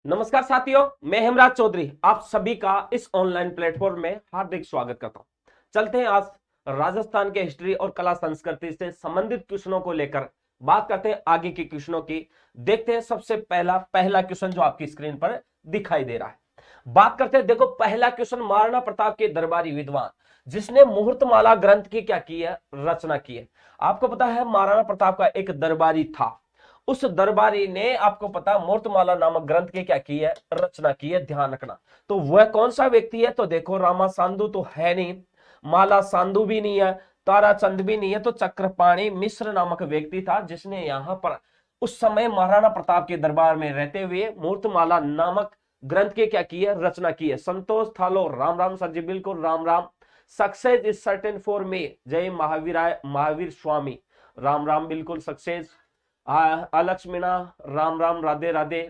नमस्कार साथियों, मैं हेमराज चौधरी आप सभी का इस ऑनलाइन प्लेटफॉर्म में हार्दिक स्वागत करता हूं। चलते हैं आज राजस्थान के हिस्ट्री और कला संस्कृति से संबंधित क्वेश्चनों को लेकर बात करते हैं आगे के क्वेश्चनों की। देखते हैं सबसे पहला क्वेश्चन जो आपकी स्क्रीन पर दिखाई दे रहा है। बात करते हैं, देखो पहला क्वेश्चन, महाराणा प्रताप के दरबारी विद्वान जिसने मुहूर्तमाला ग्रंथ की क्या की है, रचना की है। आपको पता है महाराणा प्रताप का एक दरबारी था, उस दरबारी ने आपको पता मूर्तमाला नामक ग्रंथ की क्या की है, रचना की है। ध्यान रखना, तो वह कौन सा व्यक्ति है, तो देखो रामा सांधु तो है नहीं, माला सांधु भी नहीं है, ताराचंद भी नहीं है, तो चक्रपाणी मिश्र नामक व्यक्ति था जिसने यहां पर उस समय महाराणा प्रताप के दरबार में रहते हुए मूर्तमाला नामक ग्रंथ की क्या की है, रचना की है। संतोष थालो, राम राम सर जी, बिल्कुल Ram Ram. Success is certain for मी, जय महावीर स्वामी, राम राम, बिल्कुल सक्सेस। अलक्ष्मीणा, राम राम, राधे राधे।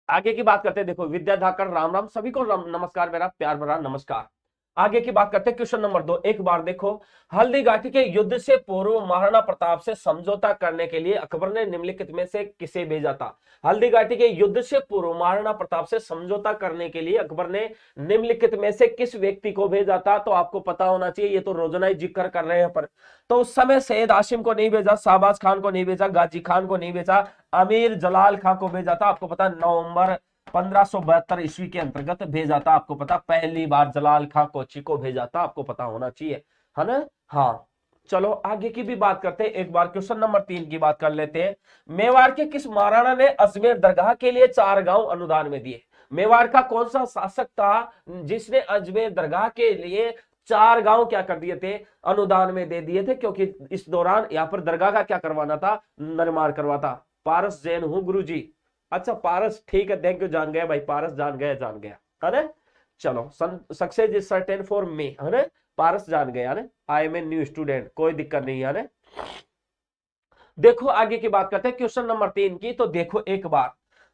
आगे की बात करते हैं, देखो विद्या धाकर, राम राम, सभी को नमस्कार, मेरा प्यार भरा नमस्कार। आगे की बात करते हैं, क्वेश्चन नंबर 2। एक बार देखो, हल्दी घाटी के युद्ध से पूर्व महाराणा प्रताप से समझौता करने के लिए अकबर ने निम्नलिखित में से किसे भेजा था। हल्दी घाटी के युद्ध से पूर्व महाराणा प्रताप से समझौता करने के लिए अकबर ने निम्नलिखित में से किस व्यक्ति को भेजा था। तो आपको पता होना चाहिए, ये तो रोजाना ही जिक्र कर रहे हैं पर। तो उस समय सैयद हाशिम को नहीं भेजा, शाहबाज खान को नहीं भेजा, गाजी खान को नहीं भेजा, अमीर जलाल खान को भेजा था। आपको पता नवंबर 1572 ईस्वी के अंतर्गत भेजा था। आपको पता पहली बार जलाल खां कोची को भेजा था, आपको पता होना चाहिए, है ना। हाँ, चलो आगे की भी बात करते हैं। एक बार क्वेश्चन नंबर 3 की बात कर लेते हैं। मेवाड़ के किस महाराणा ने अजमेर दरगाह के लिए 4 गांव अनुदान में दिए। मेवाड़ का कौन सा शासक था जिसने अजमेर दरगाह के लिए 4 गांव क्या कर दिए थे, अनुदान में दे दिए थे, क्योंकि इस दौरान यहाँ पर दरगाह का क्या करवाना था, निर्माण करवाता। पारस जैन हूं गुरु जी। अच्छा पारस, ठीक है, थैंक यू, जान गया भाई, पारस जान गया, है ना। चलो, success is certain for me, है ना, पारस जान गया ना, I am a new student, कोई दिक्कत नहीं है ना। देखो आगे की बात करते हैं, क्वेश्चन नंबर 3 की। तो देखो एक बार,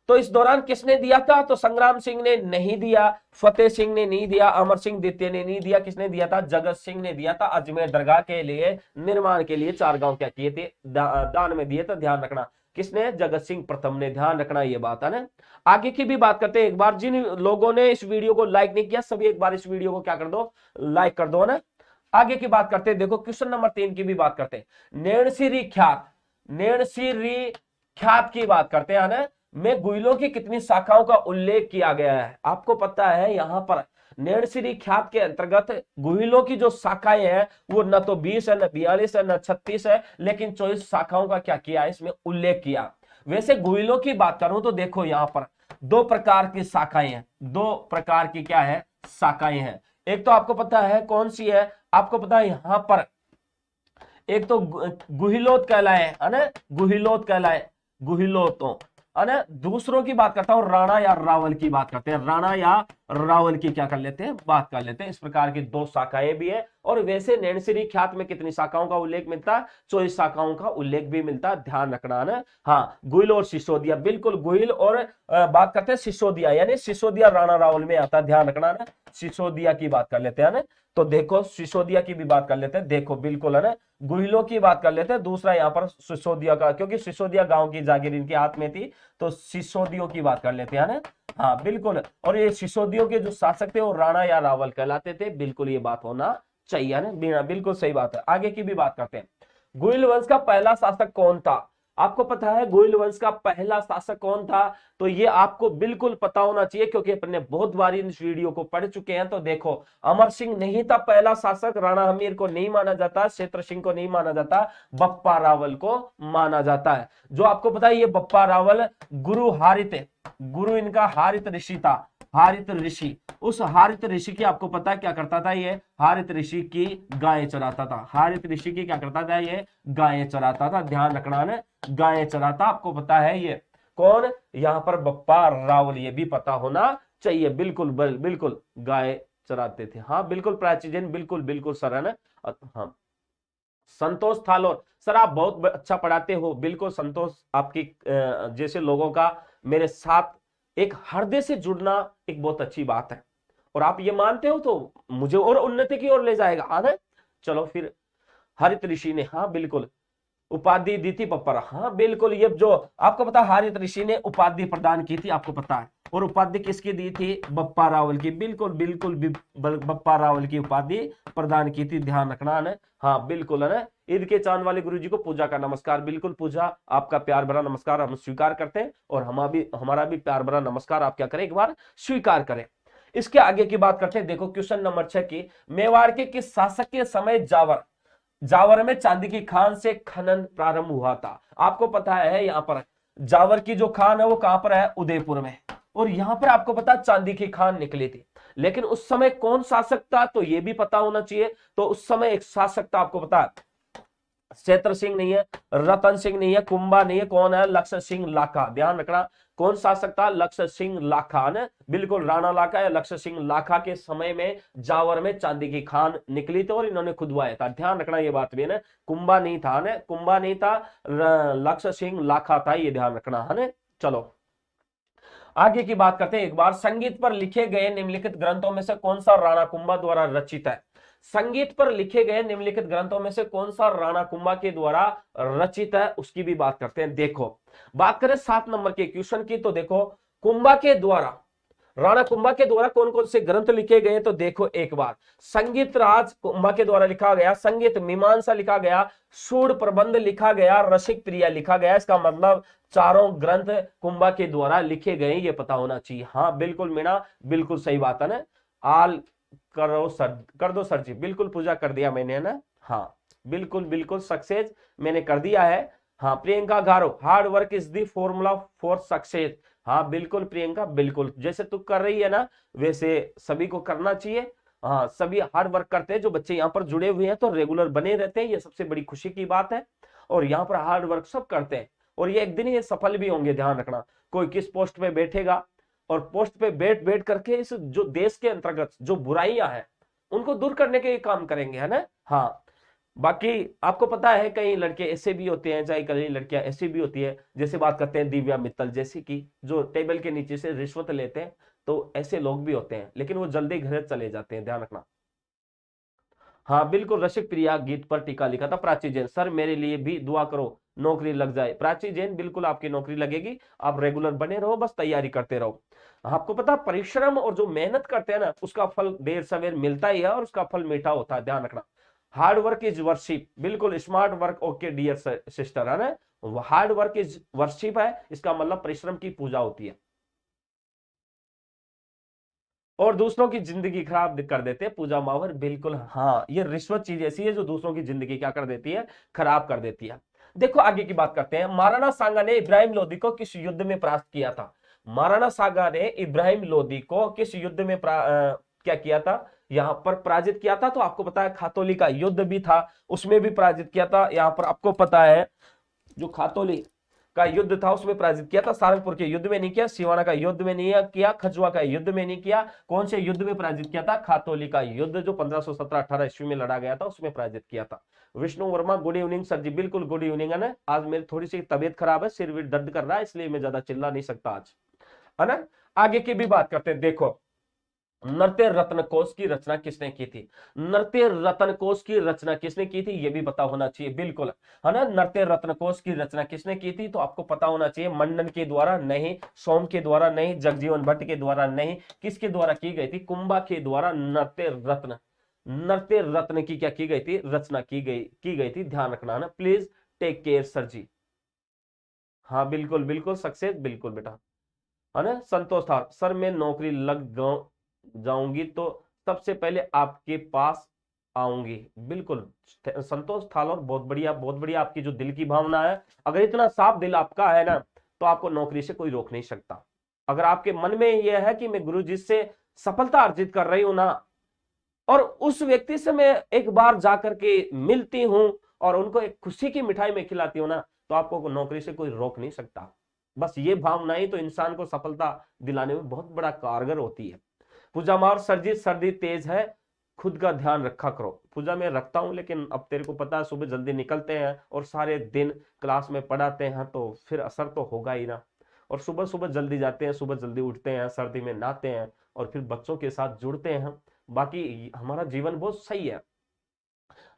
तो इस दौरान किसने दिया था, तो संग्राम सिंह ने नहीं दिया, फतेह सिंह ने नहीं दिया, अमर सिंह द्वितीय ने नहीं दिया, किसने दिया था, जगत सिंह ने दिया था। अजमेर दरगाह के लिए निर्माण के लिए 4 गांव क्या किए थे, दान में दिए थे। ध्यान रखना, किसने, जगत सिंह प्रथम ने। ध्यान रखना ये बात है ना। आगे की भी बात करते हैं। एक बार जिन लोगों ने इस वीडियो को लाइक नहीं किया, सभी एक बार इस वीडियो को क्या कर दो, लाइक कर दो ना। आगे की बात करते हैं, देखो क्वेश्चन नंबर 3 की भी बात करते हैं। नेणसीरी ख्यात की बात करते हैं ना, में गुइलों की कितनी शाखाओं का उल्लेख किया गया है। आपको पता है यहां पर नेणसीरी ख्यात के अंतर्गत गुहिलों की जो शाखाएं हैं वो न तो 20 है, न 42 है, न 36 है, लेकिन 24 शाखाओं का क्या किया है, इसमें उल्लेख किया। वैसे गुहिलों की बात करूं तो देखो यहां पर 2 प्रकार की शाखाएं हैं, 2 प्रकार की क्या है, शाखाएं हैं। एक तो आपको पता है कौन सी है, आपको पता है यहां पर एक तो गुहिलोत कहलाए, है ना, गुहिलोत कहलाए, गुहिलोतों, है ना। दूसरों की बात करता हूं, राणा या रावल की बात करते हैं, राणा या रावल की क्या कर लेते हैं, बात कर लेते हैं। इस प्रकार की 2 शाखाएं भी है। और वैसे नैनसिरी ख्यात में कितनी शाखाओं का उल्लेख मिलता है, 24 शाखाओं का उल्लेख भी मिलता है। ध्यान रखना ना। हाँ, गुहिल और सिसोदिया, बिल्कुल गुहिल और बात करते हैं सिसोदिया, यानी सिसोदिया राणा रावल में आता है। ध्यान रखना ना, सिसोदिया की बात कर लेते हैं ना। तो देखो सिसोदिया की भी बात कर लेते हैं, देखो बिल्कुल, है ना। गुहिलों की बात कर लेते हैं, दूसरा यहाँ पर सिसोदिया का, क्योंकि सिसोदिया गांव की जागीर इनके हाथ में थी, तो सिसोदियों की बात कर लेते हैं ना। हाँ बिल्कुल, और ये सिसोदियों के जो शासक थे वो राणा या रावल कहलाते थे, बिल्कुल ये बात होना चाहिए ना, बिल्कुल सही बात है। आगे की भी बात करते हैं। गुहिल वंश का पहला शासक कौन था। आपको पता है गुहिल वंश का पहला शासक कौन था, तो ये आपको बिल्कुल पता होना चाहिए, क्योंकि अपने बहुत बार इस वीडियो को पढ़ चुके हैं। तो देखो अमर सिंह नहीं था पहला शासक, राणा हमीर को नहीं माना जाता, क्षेत्र सिंह को नहीं माना जाता, बप्पा रावल को माना जाता है। जो आपको पता है ये बप्पा रावल गुरु इनका हारित ऋषि था, हारित ऋषि। उस हारित ऋषि की आपको पता है क्या करता था, ये हारित ऋषि की गायें चराता था, हारित ऋषि की क्या करता था, ये गायें चराता था। ध्यान रखना ने, गायें चराता, आपको पता है ये कौन, यहां पर बप्पा रावल, ये भी पता होना चाहिए। बिल्कुल बिल्कुल गाय चराते थे। हाँ बिल्कुल प्राचीन, बिल्कुल बिल्कुल सर, है ना। हाँ, संतोष थालोर, सर आप बहुत अच्छा पढ़ाते हो, बिल्कुल संतोष, आपकी जैसे लोगों का मेरे साथ एक हृदय से जुड़ना एक बहुत अच्छी बात है, और आप ये मानते हो तो मुझे और उन्नति की ओर ले जाएगा, है ना। चलो फिर हरित ऋषि ने, हाँ बिल्कुल, उपाधि दी थी बप्पा। हाँ बिल्कुल, ये जो आपको पता हारित ऋषि ने उपाधि प्रदान की थी, आपको पता है। और उपाधि किसकी दी थी? बप्पा रावल की। बिल्कुल बिल्कुल बप्पा रावल की उपाधि प्रदान की थी, ध्यान रखना है। हाँ बिल्कुल है ना। ईद के चांद वाले गुरु जी को पूजा का नमस्कार। बिल्कुल पूजा, आपका प्यार भरा नमस्कार हम स्वीकार करते हैं, और हमारा भी प्यार भरा नमस्कार आप क्या करें, एक बार स्वीकार करें। इसके आगे की बात करते हैं। देखो क्वेश्चन नंबर 6 की, मेवाड़ के किस शासक के समय जावर में चांदी की खान से खनन प्रारंभ हुआ था? आपको पता है यहाँ पर जावर की जो खान है वो कहां पर है? उदयपुर में। और यहां पर आपको पता चांदी की खान निकली थी। लेकिन उस समय कौन शासक था, तो ये भी पता होना चाहिए। तो उस समय एक शासक था, आपको पता है, क्षेत्र सिंह नहीं है, रतन सिंह नहीं है, कुंभा नहीं है, कौन है? लक्ष्य सिंह लाखा। ध्यान रखना, कौन शासक था? लक्ष्य सिंह लाखा ने। बिल्कुल राणा लाखा या लक्ष्य सिंह लाखा के समय में जावर में चांदी की खान निकली थी और इन्होंने खुदवाया था। ध्यान रखना ये बात भी है ना, कुंभा नहीं था ना, कुंभा नहीं था, लक्ष्य सिंह लाखा था, ये ध्यान रखना है ना। चलो आगे की बात करते हैं। एक बार संगीत पर लिखे गए निम्नलिखित ग्रंथों में से कौन सा राणा कुंभा द्वारा रचित है? संगीत पर लिखे गए निम्नलिखित ग्रंथों में से कौन सा राणा कुंभा के द्वारा रचित है, उसकी भी बात करते हैं। देखो बात करें 7 नंबर के क्वेश्चन की, तो देखो कुंभा के द्वारा, राणा कुंभा के द्वारा कौन कौन से ग्रंथ लिखे गए, तो देखो एक बार संगीत राज कुंभा के द्वारा लिखा गया, संगीत मीमांसा लिखा गया, सूड प्रबंध लिखा गया, रसिक प्रिया लिखा गया। इसका मतलब चारों ग्रंथ कुंभा के द्वारा लिखे गए, ये पता होना चाहिए। हाँ बिल्कुल मीणा, बिल्कुल सही बात है ना। आल करो सर, कर दो सर जी। बिल्कुल पूजा कर दिया मैंने, है ना। हाँ बिल्कुल बिल्कुल सक्सेस मैंने कर दिया है। हाँ Priyanka Garo, hard work is the formula for success. हाँ बिल्कुल प्रियंका, बिल्कुल जैसे तू कर रही है ना वैसे सभी को करना चाहिए। हाँ सभी हार्ड वर्क करते हैं, जो बच्चे यहाँ पर जुड़े हुए हैं तो रेगुलर बने रहते हैं, ये सबसे बड़ी खुशी की बात है। और यहाँ पर हार्ड वर्क सब करते हैं, और ये एक दिन ये सफल भी होंगे। ध्यान रखना, कोई किस पोस्ट पे बैठेगा, और पोस्ट पे बैठ बैठ करके इस जो देश के अंतर्गत जो बुराइयां हैं उनको दूर करने के काम करेंगे, है ना। हाँ बाकी आपको पता है कई लड़के ऐसे भी होते हैं, चाहे कई लड़कियां ऐसी भी होती है, जैसे बात करते हैं दिव्या मित्तल जैसी की, जो टेबल के नीचे से रिश्वत लेते हैं। तो ऐसे लोग भी होते हैं, लेकिन वो जल्दी घर चले जाते हैं, ध्यान रखना। हाँ बिल्कुल, रसिक प्रिया गीत पर टीका लिखा था प्राची जैन। सर मेरे लिए भी दुआ करो नौकरी लग जाए। प्राची जैन बिल्कुल आपकी नौकरी लगेगी, आप रेगुलर बने रहो, बस तैयारी करते रहो। आपको पता परिश्रम और जो मेहनत करते हैं ना उसका फल देर सवेर मिलता ही है, और उसका फल मीठा होता है, ध्यान रखना। हार्ड वर्क इज वर्शिप, बिल्कुल smart work okay dear sister, है ना। हार्ड वर्क इज वर्शिप है, इसका मतलब परिश्रम की पूजा होती है, और दूसरों की जिंदगी खराब कर देते हैं पूजा मावर। बिल्कुल हाँ, ये रिश्वत चीज ऐसी है जो दूसरों की जिंदगी क्या कर देती है? खराब कर देती है। देखो आगे की बात करते हैं। महाराणा सांगा ने इब्राहिम लोदी को किस युद्ध में परास्त किया था? महाराणा सांगा ने इब्राहिम लोदी को किस युद्ध में क्या किया था? यहां पर पराजित किया था। तो आपको पता है खातोली का युद्ध भी था, उसमें भी पराजित किया था। यहां पर आपको पता है जो खातोली का युद्ध था उसमें पराजित किया था। सारंगपुर के युद्ध में नहीं किया, सिवाना का युद्ध में नहीं किया, खजुआ का युद्ध में नहीं किया। कौन से युद्ध में पराजित किया था? खातोली का युद्ध, जो 1517-18 ईस्वी में लड़ा गया था, उसमें पराजित किया था। Vishnu Varma, good evening sir ji. बिल्कुल गुड इवनिंग है ना। आज मेरी थोड़ी सी तबीयत खराब है, सिर भी दर्द कर रहा है, इसलिए मैं ज्यादा चिल्ला नहीं सकता आज, है ना। आगे की भी बात करते हैं। देखो नृत्य रत्न कोश की रचना किसने की थी? नृत्य रत्न कोश की रचना किसने की थी, यह भी पता होना चाहिए, बिल्कुल है ना। नृत्य रत्न कोश की रचना किसने की थी? तो आपको पता होना चाहिए, मंडन के द्वारा नहीं, सोम के द्वारा नहीं, जगजीवन भट्ट के द्वारा नहीं, किसके द्वारा की गई थी? कुंभा के द्वारा नृत्य रत्न की क्या की गई थी? रचना की गई थी, ध्यान रखना ना। प्लीज टेक केयर सर जी। हाँ बिल्कुल बिल्कुल सक्सेस, बिल्कुल बेटा, है ना। संतोष था, सर मैं नौकरी लग जाऊंगी तो सबसे पहले आपके पास आऊंगी। बिल्कुल संतोष थाल, और बहुत बढ़िया आपकी जो दिल की भावना है। अगर इतना साफ दिल आपका है ना तो आपको नौकरी से कोई रोक नहीं सकता। अगर आपके मन में यह है कि मैं गुरुजी से सफलता अर्जित कर रही हूं ना, और उस व्यक्ति से मैं एक बार जाकर के मिलती हूं और उनको एक खुशी की मिठाई में खिलाती हूं ना, तो आपको नौकरी से कोई रोक नहीं सकता। बस ये भावनाएं तो इंसान को सफलता दिलाने में बहुत बड़ा कारगर होती है। पूजा मार, सर्दी सर्दी तेज है, खुद का ध्यान रखा करो। पूजा में रखता हूं, लेकिन अब तेरे को पता है सुबह जल्दी निकलते हैं और सारे दिन क्लास में पढ़ाते हैं, तो फिर असर तो होगा ही ना। और सुबह सुबह जल्दी जाते हैं, सुबह जल्दी उठते हैं, सर्दी में नहाते हैं, और फिर बच्चों के साथ जुड़ते हैं। बाकी हमारा जीवन बहुत सही है,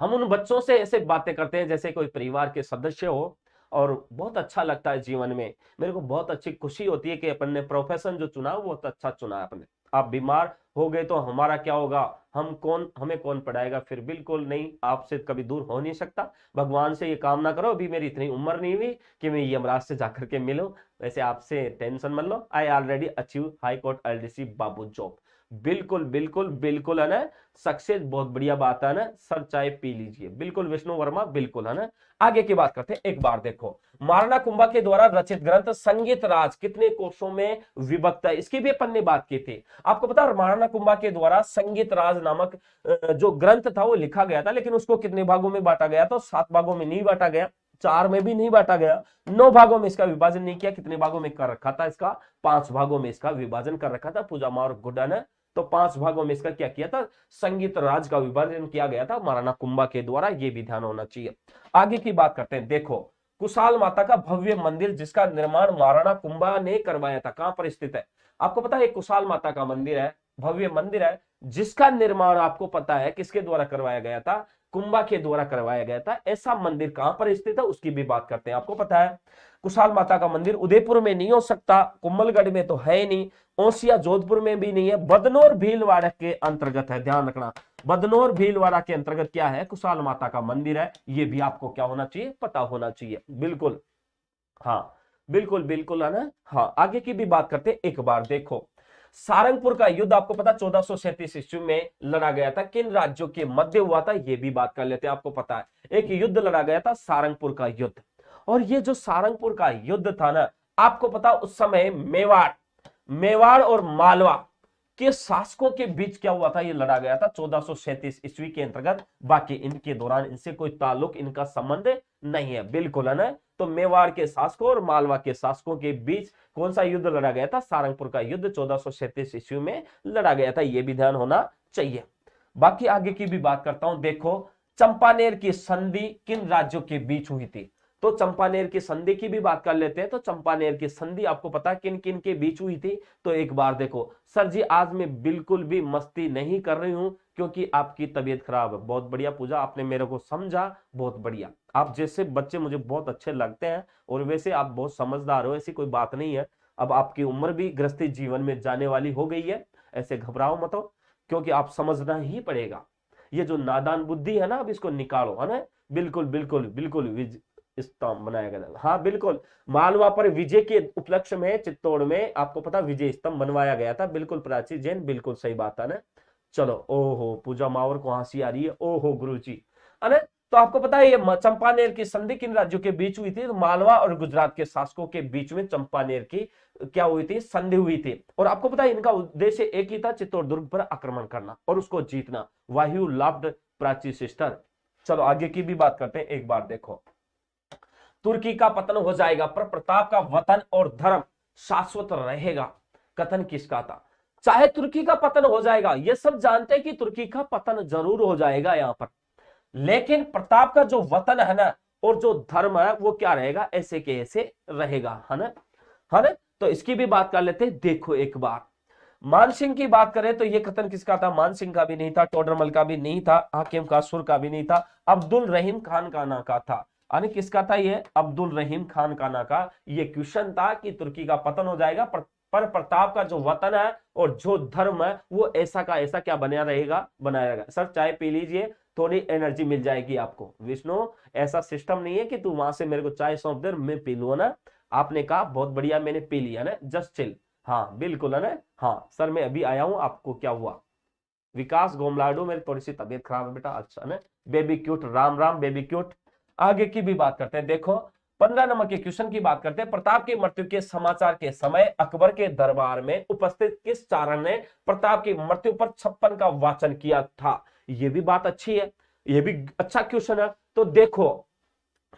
हम उन बच्चों से ऐसे बातें करते हैं जैसे कोई परिवार के सदस्य हो, और बहुत अच्छा लगता है जीवन में। मेरे को बहुत अच्छी खुशी होती है कि अपन ने प्रोफेशन जो चुना वो बहुत अच्छा चुना है अपने। आप बीमार हो गए तो हमारा क्या होगा, हमें कौन पढ़ाएगा फिर? बिल्कुल नहीं, आपसे कभी दूर हो नहीं सकता। भगवान से ये कामना करो, अभी मेरी इतनी उम्र नहीं हुई कि मैं यमराज से जाकर के मिलूं। वैसे आपसे टेंशन मत लो, I already achieve high court LDC babu job. बिल्कुल बिल्कुल बिल्कुल है ना, सक्सेस बहुत बढ़िया बात है ना सर, चाय पी लीजिए। बिल्कुल विष्णु वर्मा, बिल्कुल है ना। आगे की बात करते हैं, एक बार देखो महाराणा कुंभा के द्वारा रचित ग्रंथ संगीत राज कितने कोषों में विभक्त है, इसकी भी अपन ने बात की थी। आपको पता है महाराणा कुंभा के द्वारा संगीत राज नामक जो ग्रंथ था वो लिखा गया था, लेकिन उसको कितने भागों में बांटा गया था? 7 भागों में नहीं बांटा गया, 4 में भी नहीं बांटा गया, 9 भागों में इसका विभाजन नहीं किया। कितने भागों में कर रखा था? इसका 5 भागों में इसका विभाजन कर रखा था पूजामा और गुड्डा ने। तो 5 भागों में इसका क्या किया था? संगीत राज का विभाजन किया गया था महाराणा कुंभा के द्वारा, ये भी ध्यान होना चाहिए। आगे की बात करते हैं, देखो कुशाल माता का भव्य मंदिर जिसका निर्माण महाराणा कुंभा ने करवाया था, कहां पर स्थित है? आपको पता है कुशाल माता का मंदिर है, भव्य मंदिर है, जिसका निर्माण आपको पता है किसके द्वारा करवाया गया था? कुंभा के द्वारा करवाया गया था। ऐसा मंदिर कहां पर स्थित है उसकी भी बात करते हैं। आपको पता है कुशाल माता का मंदिर उदयपुर में नहीं हो सकता, कुंभलगढ़ में तो है ही नहीं, ओसिया जोधपुर में भी नहीं है, बदनौर भीलवाड़ा के अंतर्गत है। ध्यान रखना, बदनौर भीलवाड़ा के अंतर्गत क्या है? कुशाल माता का मंदिर है। ये भी आपको क्या होना चाहिए? पता होना चाहिए। बिल्कुल, हाँ बिल्कुल बिल्कुल है ना। हाँ आगे की भी बात करते हैं, एक बार देखो सारंगपुर का युद्ध आपको पता 1437 ईस्वी में लड़ा गया था, किन राज्यों के मध्य हुआ था? ये भी बात कर लेते हैं। आपको पता है एक युद्ध लड़ा गया था सारंगपुर का युद्ध, और ये जो सारंगपुर का युद्ध था ना, आपको पता उस समय मेवाड़ और मालवा के शासकों के बीच क्या हुआ था? ये लड़ा गया था 1437 ईस्वी के अंतर्गत। बाकी इनके दौरान इनसे कोई ताल्लुक, इनका संबंध नहीं है। बिल्कुल है ना। तो मेवाड़ के शासकों और मालवा के शासकों के बीच कौन सा युद्ध लड़ा गया था? सारंगपुर का युद्ध 1437 ईस्वी में लड़ा गया था। यह भी ध्यान होना चाहिए। बाकी आगे की भी बात करता हूं, देखो चंपानेर की संधि किन राज्यों के बीच हुई थी? तो चंपानेर की संधि की भी बात कर लेते हैं। तो चंपानेर की संधि आपको पता किन किन के बीच हुई थी? तो एक बार देखो सर जी, आज मैं बिल्कुल भी मस्ती नहीं कर रही हूं क्योंकि आपकी तबीयत खराब है। बहुत बढ़िया पूजा, आपने मेरे को समझा, बहुत बढ़िया। आप जैसे बच्चे मुझे बहुत अच्छे लगते हैं, और वैसे आप बहुत समझदार हो, ऐसी कोई बात नहीं है। अब आपकी उम्र भी गृहस्थी जीवन में जाने वाली हो गई है, ऐसे घबराओ मत हो, क्योंकि आप समझना ही पड़ेगा। ये जो नादान बुद्धि है ना, अब इसको निकालो, है ना। बिल्कुल बिल्कुल बिल्कुल स्तंभ बनाया गया। हाँ बिल्कुल, मालवा पर विजय के उपलक्ष्य में चित्तौड़ में आपको पता विजय स्तंभ बनवाया गया था। बिल्कुल प्राची जैन, बिल्कुल सही बात है ना। चलो, ओहो पूजा मावर को हंसी आ रही है, ओहो गुरु जी, है ना। तो आपको पता है ये चंपानेर की संधि किन राज्यों के बीच हुई थी? तो मालवा और गुजरात के शासकों के बीच में चंपानेर की क्या हुई थी? संधि हुई थी। और आपको पता है इनका उद्देश्य एक ही था, चित्तौड़ दुर्ग पर आक्रमण करना और उसको जीतना। वायु लाफ्ड प्राची सिस्टर। चलो आगे की भी बात करते हैं, एक बार देखो तुर्की का पतन हो जाएगा पर प्रताप का वतन और धर्म शाश्वत रहेगा, कथन किसका था? चाहे तुर्की का पतन हो जाएगा, ये सब जानते हैं कि तुर्की का पतन जरूर हो जाएगा यहां पर, लेकिन प्रताप का जो वतन है ना और जो धर्म है वो क्या रहेगा? ऐसे के ऐसे रहेगा, है ना, है ना। तो इसकी भी बात कर लेते हैं। देखो एक बार मानसिंह की बात करें तो ये कथन किसका था? मानसिंह का भी नहीं था, टोडरमल का भी नहीं था, हाकिम कासुर का भी नहीं था, अब्दुल रहीम खान काना का था। यानी किसका था? ये अब्दुल रहीम खान काना का ये क्वेश्चन था कि तुर्की का पतन हो जाएगा पर प्रताप का जो वतन है और जो धर्म है वो ऐसा का ऐसा क्या बना रहेगा, बनाया रहेगा। सर चाय पी लीजिए, थोड़ी एनर्जी मिल जाएगी आपको। विष्णु ऐसा सिस्टम नहीं है कि तू वहां से मेरे को चाय सौंप दे मैं पी लू ना। आपने कहा बहुत बढ़िया मैंने पी लिया ना, जस्ट चिल। हाँ बिल्कुल है ना। हाँ सर मैं अभी आया हूं, आपको क्या हुआ? विकास गोमलाडू, मेरी थोड़ी सी तबीयत खराब है बेटा। अच्छा ना baby cute, Ram Ram baby cute. आगे की भी बात करते हैं। देखो 15 नंबर के क्वेश्चन की बात करते हैं। प्रताप की मृत्यु के समाचार के समय अकबर के दरबार में उपस्थित किस चारण ने प्रताप की मृत्यु पर 56 का वाचन किया था? यह भी बात अच्छी है, यह भी अच्छा क्वेश्चन है। तो देखो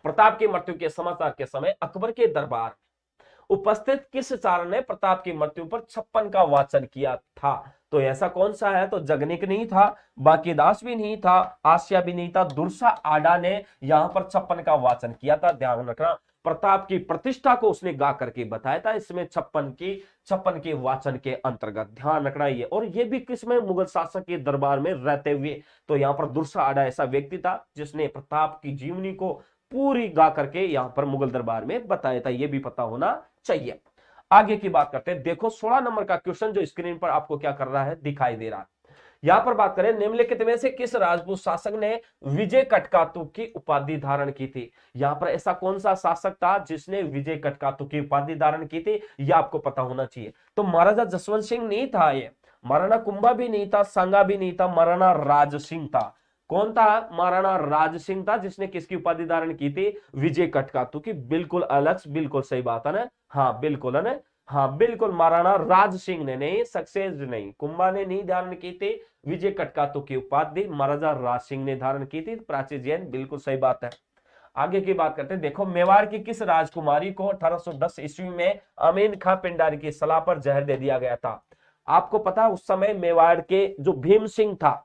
प्रताप की मृत्यु के समाचार के समय अकबर के दरबार उपस्थित किस चारण ने प्रताप की मृत्यु पर 56 का वाचन किया था? तो ऐसा कौन सा है? तो जगनिक नहीं था, बाकीदास भी नहीं था, आसिया भी नहीं था, दुर्सा आडा ने यहां पर 56 का वाचन किया था। ध्यान रखना, प्रताप की प्रतिष्ठा को उसने गा करके बताया था। इसमें 56 56 के वाचन के अंतर्गत। ध्यान रखना ये, और ये भी किसमें, मुगल शासक के दरबार में रहते हुए। तो यहाँ पर दुर्सा ऐसा व्यक्ति था जिसने प्रताप की जीवनी को पूरी गा करके यहाँ पर मुगल दरबार में बताया था, ये भी पता होना चाहिए। आगे की बात करते हैं। देखो 16 नंबर का क्वेश्चन जो स्क्रीन पर आपको क्या कर रहा है, दिखाई दे रहा है। यहां पर बात करें, निम्नलिखित में से किस राजपूत शासक ने विजय कटकातु की उपाधि धारण की थी। यहां पर ऐसा कौन सा शासक था जिसने विजय कटकातु की उपाधि धारण की थी, यह आपको पता होना चाहिए। तो महाराजा जसवंत सिंह नहीं था, ये महाराणा कुंभा भी नहीं था, सांगा भी नहीं था, महाराणा राज सिंह था। कौन था, महाराणा राज सिंह था जिसने किसकी उपाधि धारण की थी, विजय कटकातु की। बिल्कुल अलग, बिल्कुल सही बात है ना, हाँ बिल्कुल है ना, हाँ बिल्कुल महाराणा राज सिंह ने नहीं, सक्सेस नहीं, कुंभा ने नहीं धारण की थी विजय कटकातु की उपाधि, महाराजा राज सिंह ने धारण की थी। प्राची जैन, बिल्कुल सही बात है। आगे की बात करते हैं। देखो मेवाड़ की किस राजकुमारी को 1810 ईस्वी में अमीन खां पिंडारी की सलाह पर जहर दे दिया गया था। आपको पता उस समय मेवाड़ के जो भीम सिंह था,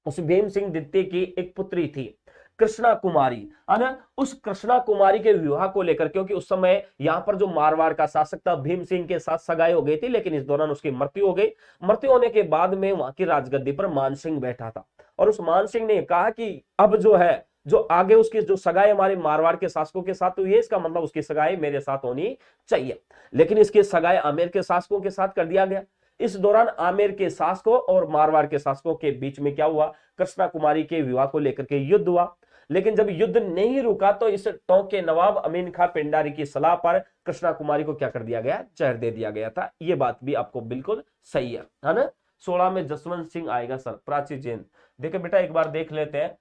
उस भीम सिंह द्वितीय की एक पुत्री थी कृष्णा कुमारी, है ना। उस कृष्णा कुमारी के विवाह को लेकर, क्योंकि उस समय यहां पर जो मारवाड़ का शासक था भीम सिंह के साथ सगाई हो गई थी, लेकिन इस दौरान उसकी मृत्यु हो गई। मृत्यु होने के बाद में वहां की राजगद्दी पर मान सिंह बैठा था, और उस मान सिंह ने कहा कि अब जो है, जो आगे उसकी जो सगाई हमारे मारवाड़ के शासकों के साथ हुई है, इसका मतलब उसकी सगाई मेरे साथ होनी चाहिए। लेकिन इसकी सगाई आमेर के शासकों के साथ कर दिया गया। इस दौरान आमेर के शासकों और मारवाड़ के शासकों के बीच में क्या हुआ, कृष्णा कुमारी के विवाह को लेकर के युद्ध हुआ। लेकिन जब युद्ध नहीं रुका तो इस टोंक के नवाब अमीन खां पिंडारी की सलाह पर कृष्णा कुमारी को क्या कर दिया गया, जहर दे दिया गया था। ये बात भी आपको बिल्कुल सही है ना। 16 में जसवंत सिंह आएगा सर, प्राची जैन। देखो बेटा एक बार देख लेते हैं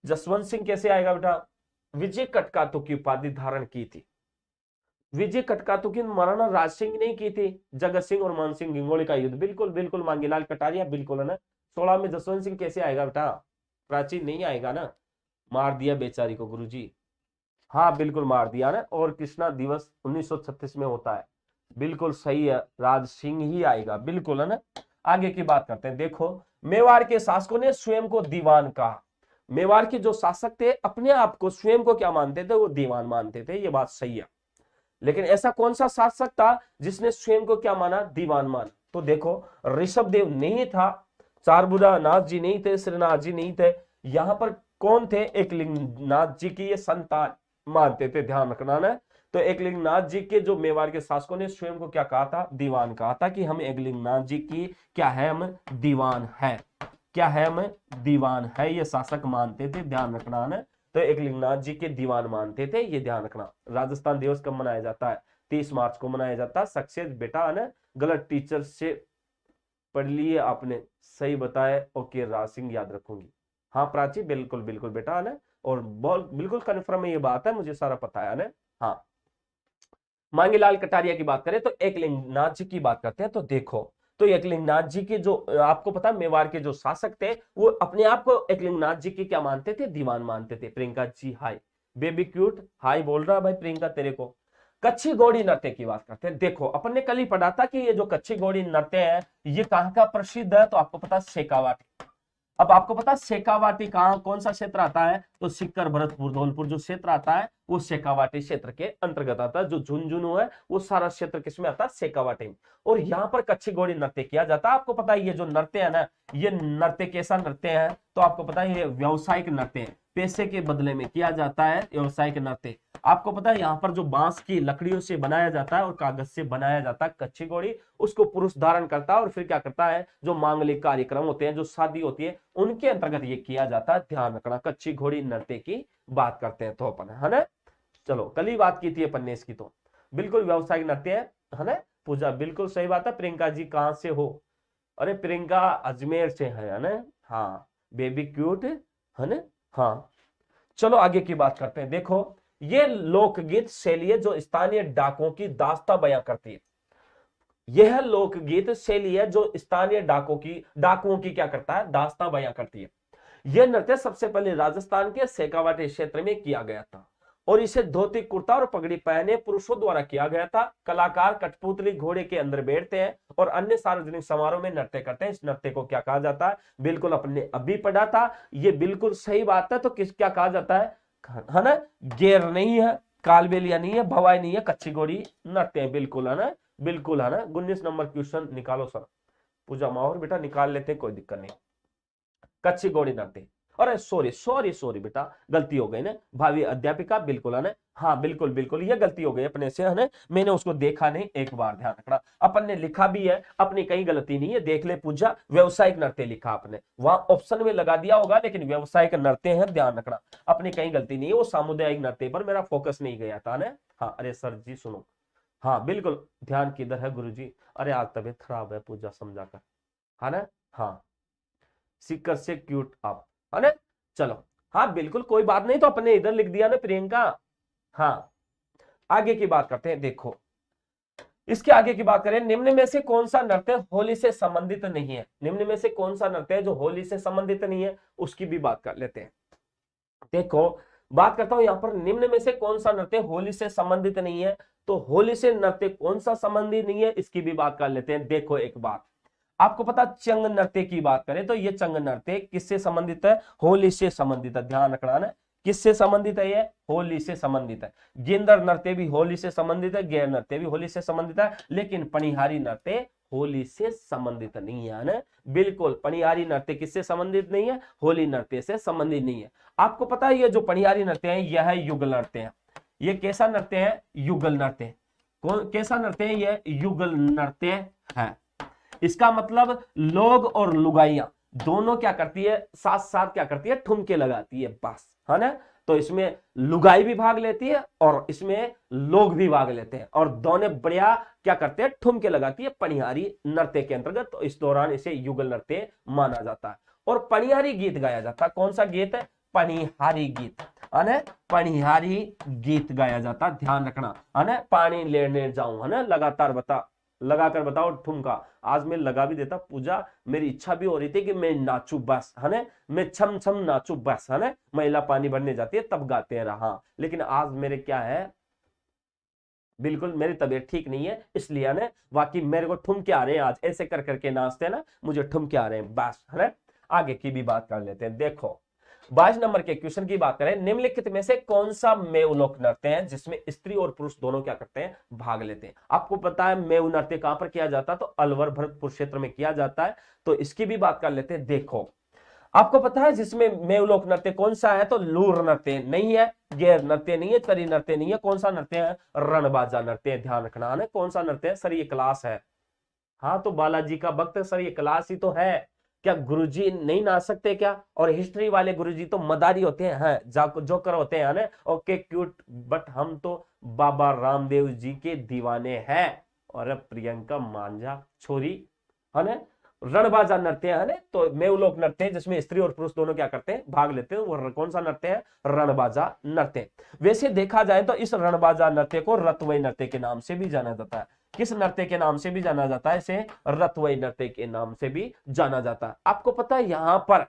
जसवंत सिंह कैसे आएगा बेटा। विजय कटकातु की उपाधि धारण की थी। विजय कटकातु की महाराणा राज सिंह ने की थी, जगत सिंह और मान सिंह गिंगोली का युद्ध। बिल्कुल बिल्कुल मांगीलाल कटारिया, बिल्कुल है ना। 16 में जसवंत सिंह कैसे आएगा बेटा, प्राचीन नहीं आएगा ना, मार दिया बेचारी को गुरुजी। हाँ बिल्कुल मार दिया ना, और कृष्णा दिवस 1936 में होता है, बिल्कुल सही है, राज सिंह ही आएगा, बिल्कुल है ना। आगे की बात करते हैं। देखो मेवाड़ के शासकों ने स्वयं को दीवान कहा। मेवाड़ के जो शासक थे अपने आप को स्वयं को क्या मानते थे, वो दीवान मानते थे, ये बात सही है। लेकिन ऐसा कौन सा शासक था जिसने स्वयं को क्या माना, दीवान माना। तो देखो ऋषभ देव नहीं था, चारबुरा नाथ जी नहीं थे, श्रीनाथ जी नहीं थे। यहां पर कौन थे, एकलिंगनाथ जी की ये संतान मानते थे, ध्यान रखना ना। तो एकलिंगनाथ जी के जो मेवाड़ के शासकों ने स्वयं को क्या कहा था, दीवान कहा था कि हम एकलिंगनाथ जी की क्या है, हम दीवान है, क्या है, हम दीवान है, ये शासक मानते थे, ध्यान रखना ना। तो एकलिंगनाथ जी के दीवान मानते थे, ये ध्यान रखना। राजस्थान दिवस कब मनाया जाता है, 30 मार्च को मनाया जाता है। सक्सेस बेटा है ना, गलत टीचर से पढ़ लिए आपने, सही बताया, ओके राज सिंह याद रखूंगी। हाँ प्राची बिल्कुल बिल्कुल बेटा है ना, और बिल्कुल कन्फर्म है, ये बात है, मुझे सारा पता है ना। हाँ मांगीलाल कटारिया की बात करें तो एकलिंगनाथ जी की बात करते हैं। तो देखो तो एकलिंगनाथ जी के जो आपको पता मेवाड़ के जो शासक थे वो अपने आप को एकलिंगनाथ जी की क्या मानते थे, दीवान मानते थे। प्रियंका जी हाय, बेबी क्यूट हाय बोल रहा भाई प्रियंका तेरे को। कच्छी घोड़ी नृत्य की बात करते हैं। देखो अपन ने कल ही पढ़ा था कि ये जो कच्छी घोड़ी नृत्य है ये कहाँ का प्रसिद्ध है, तो आपको पता शेखावाटी। अब आपको पता शेखावाटी कहाँ, कौन सा क्षेत्र आता है, तो सिक्कर भरतपुर धौलपुर जो क्षेत्र आता है वो शेखावाटी क्षेत्र के अंतर्गत आता है। जो झुंझुनू है वो सारा क्षेत्र किसमें आता है, शेखावाटी में। और यहाँ पर कच्छी घोड़ी नृत्य किया जाता है। आपको पता है ये जो नृत्य है ना, ये नृत्य कैसा नृत्य है, तो आपको पता है ये व्यावसायिक नृत्य है, पैसे के बदले में किया जाता है व्यावसायिक नृत्य। आपको पता है यहाँ पर जो बांस की लकड़ियों से बनाया जाता है और कागज से बनाया जाता है कच्छी घोड़ी, उसको पुरुष धारण करता है और फिर क्या करता है, जो मांगलिक कार्यक्रम होते हैं, जो शादी होती है, उनके अंतर्गत ये किया जाता है। ध्यान रखना, कच्छी घोड़ी नृत्य की बात करते हैं तो अपन, है ना। चलो कल ही बात की थी अपन ने इसकी, तो बिल्कुल व्यावसायिक नृत्य है ना। पूजा बिल्कुल सही बात है। प्रियंका जी कहां से हो, अरे प्रियंका अजमेर से है ना। हाँ बेबी क्यूट है ना। हाँ चलो आगे की बात करते हैं। देखो ये लोकगीत शैली है जो स्थानीय डाकों की दास्तां बयां करती है। यह लोकगीत शैली है जो स्थानीय डाकुओं की क्या करता है, दास्तां बयां करती है। यह नृत्य सबसे पहले राजस्थान के शेखावाटी क्षेत्र में किया गया था और इसे धोती कुर्ता और पगड़ी पहने पुरुषों द्वारा किया गया था। कलाकार कठपुतली घोड़े के अंदर बैठते हैं और अन्य सार्वजनिक समारोह में नृत्य करते हैं। इस नृत्य को क्या कहा जाता है, बिल्कुल अपने अभी पढ़ा था, ये बिल्कुल सही बात है। तो क्या कहा जाता है ना, गेर नहीं है, कालबेलिया नहीं है, भवाई नहीं है, कच्छी घोड़ी नृत्य है, बिल्कुल है ना। बिल्कुल है ना। 19 नंबर क्वेश्चन निकालो सर। पूजा माहौर बेटा निकाल लेते हैं, कोई दिक्कत नहीं। कच्ची घोड़ी नृत्य, अरे सॉरी सॉरी सॉरी बेटा, गलती हो गई ना। भावी अध्यापिका, बिल्कुल है ना। हाँ बिल्कुल बिल्कुल, ये गलती हो गई अपने से है ना, मैंने उसको देखा नहीं, एक बार ध्यान रखना। अपन ने लिखा भी है, अपनी कहीं गलती नहीं है, देख ले पूजा, व्यावसायिक नृत्य लिखा आपने, वहां ऑप्शन में लगा दिया होगा, लेकिन व्यावसायिक नृत्य है, ध्यान रखना। अपनी कहीं गलती नहीं है, वो सामुदायिक नृत्य पर मेरा फोकस नहीं गया था ना। हाँ अरे सर जी सुनो, हाँ बिल्कुल, ध्यान किधर है गुरुजी? अरे आज तबीयत खराब है पूजा, समझा कर, है ना। हाँ सीकर से क्यूट आप, है ना। चलो हाँ बिल्कुल कोई बात नहीं, तो अपने इधर लिख दिया ना प्रियंका। हाँ आगे की बात करते हैं, देखो इसके आगे की बात करें, निम्न में से कौन सा नृत्य होली से संबंधित नहीं है? निम्न में से कौन सा नृत्य है जो होली से संबंधित नहीं है, उसकी भी बात कर लेते हैं। देखो बात करता हूं यहां पर, निम्न में से कौन सा नृत्य होली से संबंधित नहीं है, तो होली से नृत्य कौन सा संबंधित नहीं है, इसकी भी बात कर लेते हैं। देखो एक बात आपको पता, चंग नृत्य की बात करें तो ये चंग नृत्य किससे संबंधित है? होली से संबंधित है, ध्यान रखना ना। किससे संबंधित है? ये होली से संबंधित है। गेंदर नृत्य भी होली से संबंधित है, गैर नृत्य भी होली से संबंधित है, लेकिन पनिहारी नृत्य होली से संबंधित नहीं है ना। बिल्कुल पनिहारी नृत्य किससे संबंधित नहीं है? होली नृत्य से संबंधित नहीं है। आपको पता है ये जो पनिहारी नृत्य है, यह है युगल नृत्य है। ये कैसा नृत्य है? युगल नृत्य। कौन कैसा नृत्य है? ये युगल नृत्य है। इसका मतलब लोग और लुगाइयां दोनों क्या करती है, साथ साथ क्या करती है, ठुमके लगाती है, बस है ना। तो इसमें लुगाई भी भाग लेती है और इसमें लोग भी भाग लेते हैं, और दोनों बढ़िया क्या करते हैं, ठुमके लगाती है पनिहारी नृत्य के अंतर्गत। तो इस दौरान इसे युगल नृत्य माना जाता है। और पनिहारी गीत गाया जाता है। कौन सा गीत है? पनिहारी गीत, है ना। पनिहारी गीत गाया जाता, ध्यान रखना, है ना। पानी लेने जाऊं, है ना, लगातार बता, लगाकर बताओ ठुमका। आज मैं लगा भी देता पूजा, मेरी इच्छा भी हो रही थी कि मैं नाचू बस, है ना, मैं छम छम नाचू बस, है ना। महिला पानी भरने जाती है तब गाते हैं रहा, लेकिन आज मेरे क्या है, बिल्कुल मेरी तबीयत ठीक नहीं है, इसलिए ना बाकी मेरे को ठुमके आ रहे हैं, आज ऐसे कर करके नाचते हैं ना, मुझे ठुमके आ रहे हैं बस, है ना। आगे की भी बात कर लेते हैं। देखो 22 नंबर के क्वेश्चन की बात करें, निम्नलिखित में से कौन सा मेवलोक नृत्य है जिसमें स्त्री और पुरुष दोनों क्या करते हैं, भाग लेते हैं? आपको पता है मेव नृत्य कहां पर किया जाता है, तो अलवर भरतपुर क्षेत्र में किया जाता है। तो इसकी भी बात कर लेते हैं। देखो आपको पता है जिसमें मेवलोक नृत्य कौन सा है, तो लूर नृत्य नहीं है, गैर नृत्य नहीं है, चरी नृत्य नहीं है, कौन सा नृत्य है? रणबाजा नृत्य, ध्यान रखना है। कौन सा नृत्य है सर? ये क्लास है। हाँ तो बालाजी का भक्त सर, ये क्लास ही तो है। क्या गुरुजी नहीं नाच सकते क्या? और हिस्ट्री वाले गुरुजी तो मदारी होते हैं, जोकर होते हैं ना, ओके क्यूट, बट हम तो बाबा रामदेव जी के दीवाने हैं। और प्रियंका मांझा छोरी, है ना। रणबाजा नृत्य है ना, तो मेवलोक नृत्य है जिसमें स्त्री और पुरुष दोनों क्या करते हैं, भाग लेते हैं, वो कौन सा नृत्य है? रणबाजा नृत्य। वैसे देखा जाए तो इस रणबाजा नृत्य को रतवई नृत्य के नाम से भी जाना जाता है। किस नृत्य के नाम से भी जाना जाता है? इसे रतवई नृत्य के नाम से भी जाना जाता है। आपको पता है यहां पर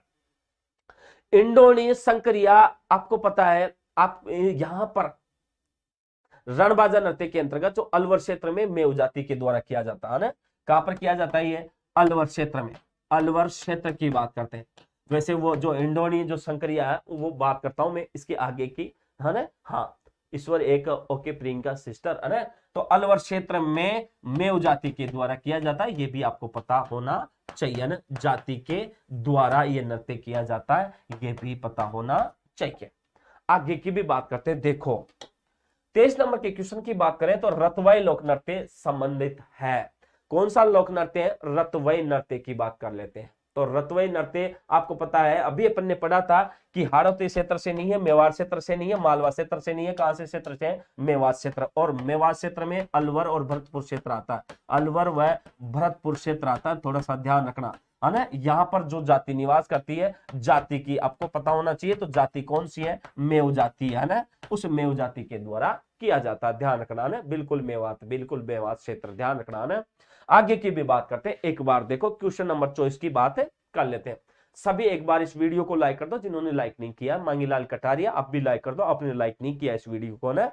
इंडोनी संक्रिया, आपको पता है आप यहां पर रणबाजा नृत्य के अंतर्गत जो अलवर क्षेत्र में मेव जाति के द्वारा किया जाता है ना, कहां पर किया जाता है? ये अलवर क्षेत्र में, अलवर क्षेत्र की बात करते हैं। वैसे वो जो इंडोनी जो संक्रिया है वो बात करता हूं मैं इसके आगे की, है ना। हाँ ईश्वर एक, ओके प्रियंका सिस्टर, है ना। तो अलवर क्षेत्र में मेव जाति के द्वारा किया जाता है, ये भी आपको पता होना चाहिए ना। जाति के द्वारा ये नृत्य किया जाता है, ये भी पता होना चाहिए। आगे की भी बात करते हैं। देखो 23 नंबर के क्वेश्चन की बात करें तो रतवई लोक नृत्य संबंधित है। कौन सा लोक नृत्य है? रतवई नृत्य की बात कर लेते हैं। तो रतवई नृत्य आपको पता है, अभी अपन ने पढ़ा था कि हाड़ौती क्षेत्र से नहीं है, मेवाड़ क्षेत्र से नहीं है, मालवा क्षेत्र से नहीं है, कहां से क्षेत्र से है? मेवाड़ क्षेत्र। और मेवाड़ क्षेत्र में अलवर और भरतपुर क्षेत्र आता है, अलवर व भरतपुर क्षेत्र आता है, थोड़ा सा ध्यान रखना, है ना। यहाँ पर जो जाति निवास करती है, जाति की आपको पता होना चाहिए, तो जाति कौन सी है? मेव जाति, है ना। उस मेव जाति के द्वारा किया जाता है, ध्यान रखना है। बिल्कुल मेवात, बिल्कुल मेवात क्षेत्र, ध्यान रखना है। आगे की भी बात करते हैं। एक बार देखो क्वेश्चन नंबर 24 की बात कर लेते हैं। सभी एक बार इस वीडियो को लाइक कर दो, जिन्होंने लाइक नहीं किया, मांगीलाल कटारिया आप भी लाइक कर दो, आपने लाइक नहीं किया इस वीडियो को ना।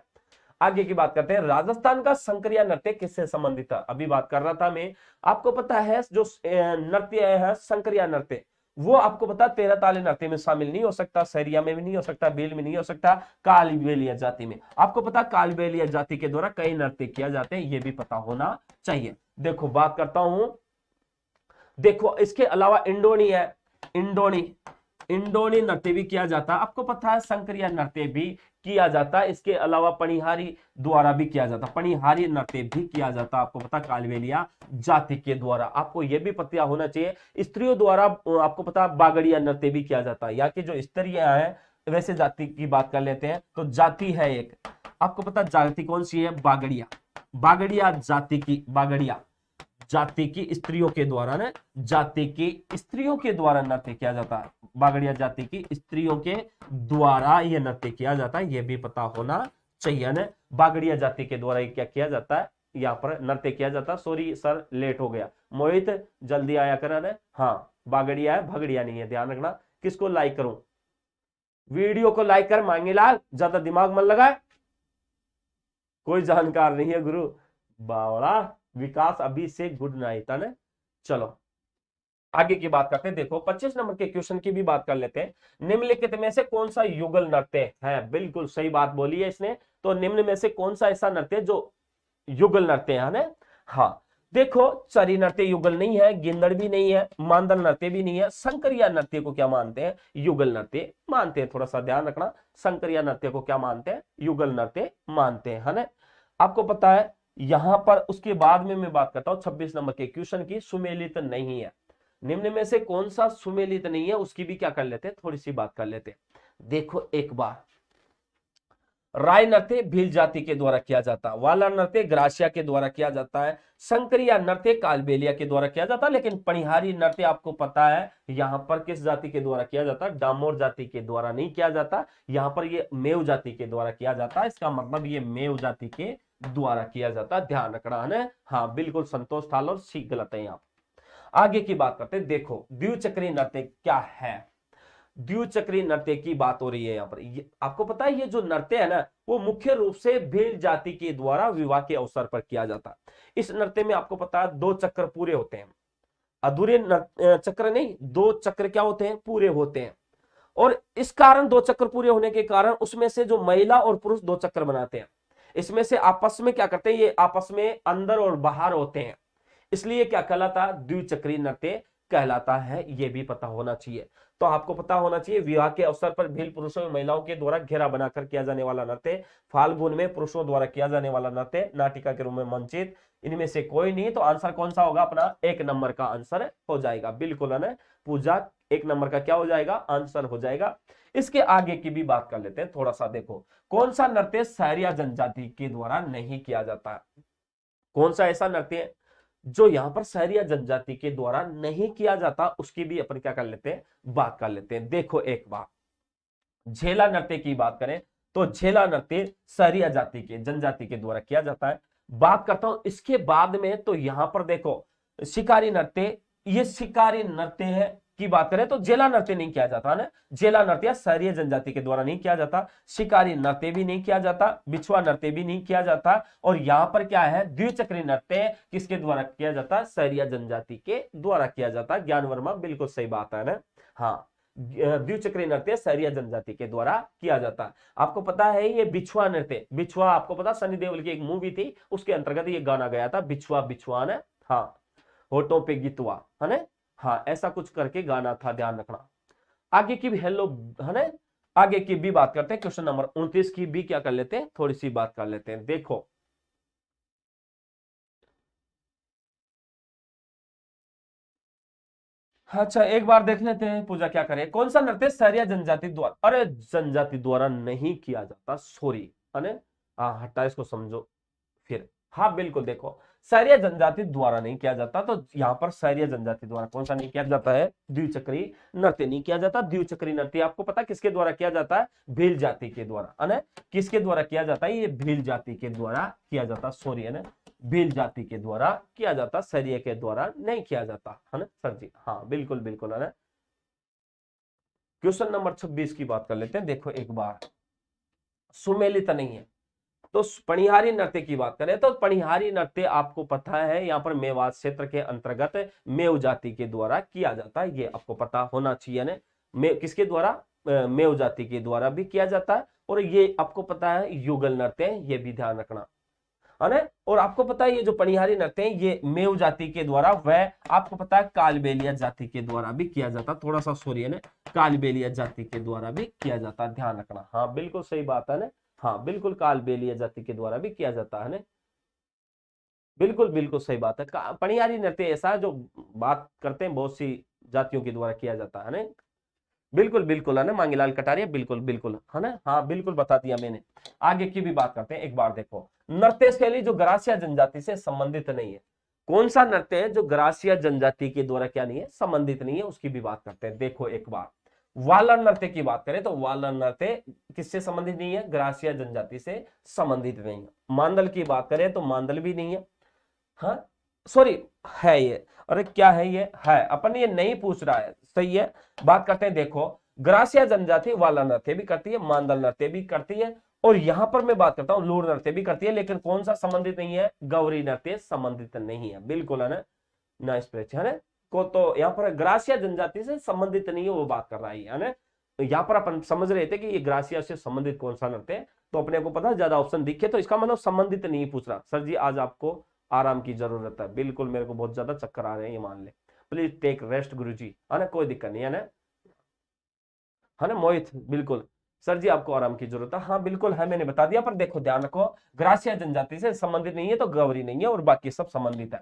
आगे की बात करते हैं। राजस्थान का संक्रिया नृत्य किससे संबंधित था? अभी बात कर रहा था मैं, आपको पता है जो नृत्य है संक्रिया नृत्य, वो आपको पता 13 ताली नृत्य में शामिल नहीं हो सकता, सरिया में भी नहीं हो सकता, भील में नहीं हो सकता, कालबेलिया जाति में। आपको पता कालबेलिया जाति के द्वारा कई नृत्य किया जाते हैं, ये भी पता होना चाहिए। देखो बात करता हूं, देखो इसके अलावा इंडोनी है, इंडोनी नृत्य भी किया जाता है। आपको पता है संक्रिया नृत्य भी किया जाता है। इसके अलावा पनिहारी द्वारा भी किया जाता, पनिहारी नृत्य भी किया जाता, आपको पता कालबेलिया जाति के द्वारा। आपको यह भी पता होना चाहिए स्त्रियों द्वारा आपको पता बागड़िया नृत्य भी किया जाता है। यहाँ की जो स्त्रियां हैं, वैसे जाति की बात कर लेते हैं तो जाति है एक, आपको पता जाति कौन सी है, बागड़िया। बागड़िया जाति की, बागड़िया जाति की स्त्रियों के द्वारा ना, जाति की स्त्रियों के द्वारा नृत्य किया जाता है। बागड़िया जाति की स्त्रियों के द्वारा यह नृत्य किया जाता है, यह भी पता होना चाहिए ना। बागड़िया जाति के द्वारा क्या किया जाता है, यहाँ पर नृत्य किया जाता है। सॉरी सर लेट हो गया, मोहित जल्दी आया करा ना। हाँ बागड़िया है, भगड़िया नहीं है, ध्यान रखना। किसको लाइक करूं, वीडियो को लाइक कर मांगेलाल, ज्यादा दिमाग मत लगाए, कोई जानकार नहीं है गुरु। बावड़ा विकास अभी से गुड नाइट है ना। चलो आगे की बात करते हैं। देखो 25 नंबर के क्वेश्चन की भी बात कर लेते हैं। निम्नलिखित में से कौन सा युगल नृत्य है, बिल्कुल सही बात बोली है इसने। तो निम्न में से कौन सा ऐसा नृत्य जो युगल नृत्य है ना। हाँ देखो चरी नृत्य युगल नहीं है, गिंदड़ भी नहीं है, मांदल नृत्य भी नहीं है। संकरिया नृत्य को क्या मानते हैं, युगल नृत्य मानते हैं। थोड़ा सा ध्यान रखना, संकरिया नृत्य को क्या मानते हैं, युगल नृत्य मानते हैं, है ना। आपको पता है यहां पर उसके बाद में मैं बात करता हूं 26 नंबर के क्वेश्चन की, सुमेलित नहीं है। निम्न में से कौन सा सुमेलित नहीं है, उसकी भी क्या कर लेते हैं, थोड़ी सी बात कर लेते हैं। देखो एक बार, राय नृत्य भील जाति के द्वारा किया जाता है, वाला नृत्य ग्रासिया के द्वारा किया जाता है, संकरिया नृत्य कालबेलिया के द्वारा किया जाता है। लेकिन पनिहारी नृत्य आपको पता है यहां पर किस जाति के द्वारा किया जाता है, डामोर जाति के द्वारा नहीं किया जाता, यहां पर ये मेव जाति के द्वारा किया जाता है। इसका मतलब ये मेव जाति के द्वारा किया जाता है, ध्यान रखना है ना। हाँ बिल्कुल संतोष थाल और सी गलत है यहाँ। आगे की बात करते हैं। देखो द्विचक्री नृत्य क्या है, द्विचक्री नृत्य की बात हो रही है यहाँ पर। आपको पता है ये जो नृत्य है ना, वो मुख्य रूप से भील जाति के द्वारा विवाह के अवसर पर किया जाता है। इस नृत्य में आपको पता है 2 चक्र पूरे होते हैं, अधूरे चक्र नहीं, 2 चक्र क्या होते हैं, पूरे होते हैं। और इस कारण 2 चक्र पूरे होने के कारण उसमें से जो महिला और पुरुष 2 चक्र बनाते हैं, इसमें से आपस में क्या करते हैं, ये आपस में अंदर और बाहर होते हैं, इसलिए क्या कहलाता, द्विचक्री नृत्य कहलाता है। यह भी पता होना चाहिए। तो आपको पता होना चाहिए विवाह के अवसर पर भील पुरुषों और महिलाओं के द्वारा घेरा बनाकर किया जाने वाला नृत्य, फाल्गुन में पुरुषों द्वारा किया जाने वाला नृत्य, नाटिका के रूप में मंचित, इनमें से कोई नहीं। तो आंसर कौन सा होगा अपना, 1 नंबर का आंसर हो जाएगा, बिल्कुल है ना पूजा, 1 नंबर का क्या हो जाएगा, आंसर हो जाएगा। इसके आगे की भी बात कर लेते हैं थोड़ा सा। देखो कौन सा नृत्य सहरिया जनजाति के द्वारा नहीं किया जाता है, कौन सा ऐसा नृत्य जो यहां पर सहरिया जनजाति के द्वारा नहीं किया जाता, उसकी भी अपन क्या कर लेते हैं, बात कर लेते हैं। देखो एक बार झेला नृत्य की बात करें तो झेला नृत्य सहरिया जाति के, जनजाति के द्वारा किया जाता है। बात करता हूं इसके बाद में, तो यहां पर देखो शिकारी नृत्य, ये शिकारी नृत्य है की बात करें तो जेला नृत्य नहीं किया जाता ना, जेला नृत्य सहरिया जनजाति के द्वारा नहीं किया जाता, शिकारी नृत्य भी नहीं किया जाता, बिछुआ नृत्य भी नहीं किया जाता। और यहाँ पर क्या है, द्विचक्री नृत्य किसके द्वारा किया जाता है, सहरिया जनजाति के द्वारा किया जाता है। ज्ञान वर्मा बिल्कुल सही बात है ना। हाँ द्विचक्री नृत्य सहरिया जनजाति के द्वारा किया जाता है। आपको पता है ये बिछुआ नृत्य, बिछुआ आपको पता सनी देओल की एक मूवी थी, उसके अंतर्गत ये गाना गया था, बिछुआ बिछुआ ने, हाँ होठों पे गीतवा है ना, हाँ ऐसा कुछ करके गाना था, ध्यान रखना। आगे की भी हेलो है ना, आगे की भी बात करते हैं। क्वेश्चन नंबर 29 की भी क्या कर लेते हैं, थोड़ी सी बात कर लेते हैं। देखो अच्छा एक बार देख लेते हैं पूजा क्या करे। कौन सा नृत्य सहरिया जनजाति द्वारा, अरे जनजाति द्वारा नहीं किया जाता, सॉरी है ना, हाँ हटा इसको समझो फिर। हाँ बिल्कुल देखो सहरिया जनजाति द्वारा नहीं किया जाता, तो यहाँ पर सहरिया जनजाति द्वारा कौन सा नहीं किया जाता है, द्विचक्री नृत्य नहीं किया जाता। द्विचक्री नृत्य आपको पता किसके द्वारा किया जाता है, भील जाति के द्वारा है ना, किसके द्वारा किया जाता है, ये भील जाति के द्वारा किया जाता, सॉरी है ना, भील जाति के द्वारा किया जाता, सहरिया के द्वारा नहीं किया जाता है ना सर जी। हाँ बिल्कुल बिल्कुल है ना। क्वेश्चन नंबर 26 की बात कर लेते हैं। देखो एक बार सुमेलित नहीं है, तो पणिहारी नृत्य की बात करें तो पणिहारी नृत्य आपको पता है यहाँ पर मेवात क्षेत्र के अंतर्गत मेव जाति के द्वारा किया जाता है, ये आपको पता होना चाहिए ना। किसके द्वारा? मेव जाति के द्वारा भी किया जाता है। और ये आपको पता है युगल नृत्य है, ये भी ध्यान रखना है ना। और आपको पता है ये जो पणिहारी नृत्य है ये मेव जाति के द्वारा, वह आपको पता है कालबेलिया जाति के द्वारा भी किया जाता, थोड़ा सा सॉरी है ना, कालबेलिया जाति के द्वारा भी किया जाता, ध्यान रखना। हाँ बिल्कुल सही बात है ना, हाँ बिल्कुल कालबेलिया जाति के द्वारा भी किया जाता है ना, बिल्कुल बिल्कुल सही बात है। पणिहारी नृत्य ऐसा है जो बात करते हैं बहुत सी जातियों के द्वारा किया जाता है ना, बिल्कुल बिल्कुल है ना मांगीलाल कटारिया, बिल्कुल बिल्कुल है ना, हाँ बिल्कुल बता दिया मैंने। आगे की भी बात करते हैं, एक बार देखो नृत्य शैली जो ग्रासिया जनजाति से संबंधित नहीं है, कौन सा नृत्य है जो ग्रासिया जनजाति के द्वारा क्या नहीं है, संबंधित नहीं है, उसकी भी बात करते हैं। देखो एक बार वाला नृत्य की बात करें तो वाला नृत्य किससे संबंधित नहीं है, ग्रासिया जनजाति से संबंधित नहीं है। मांदल की बात करें तो मांदल भी नहीं है, हाँ सॉरी है ये, अरे क्या है ये, है अपन ये नहीं पूछ रहा है, सही है। बात करते हैं, देखो ग्रासिया जनजाति वाला नृत्य भी करती है, मांदल नृत्य भी करती है, और यहां पर मैं बात करता हूं लूर नृत्य भी करती है, लेकिन कौन सा संबंधित नहीं है, गौरी नृत्य संबंधित नहीं है, बिल्कुल है ना स्प्रेच है ना को, तो यहाँ पर ग्रासिया जनजाति से संबंधित नहीं है वो बात कर रहा है ना। तो यहाँ पर अपन समझ रहे थे कि ये ग्रासिया से संबंधित कौन सा नृत्य है, तो अपने को पता ज्यादा ऑप्शन दिखे तो इसका मतलब संबंधित नहीं पूछ रहा। सर जी आज आपको आराम की जरूरत है, बिल्कुल मेरे को बहुत ज्यादा चक्कर आ रहे हैं ये मान ले, प्लीज टेक रेस्ट गुरुजी, है ना, कोई दिक्कत नहीं है ना मोहित, बिल्कुल सर जी आपको आराम की जरूरत है, हाँ बिल्कुल है, मैंने बता दिया। पर देखो ध्यान रखो ग्रासिया जनजाति से संबंधित नहीं है तो गौरी नहीं है, और बाकी सब संबंधित है।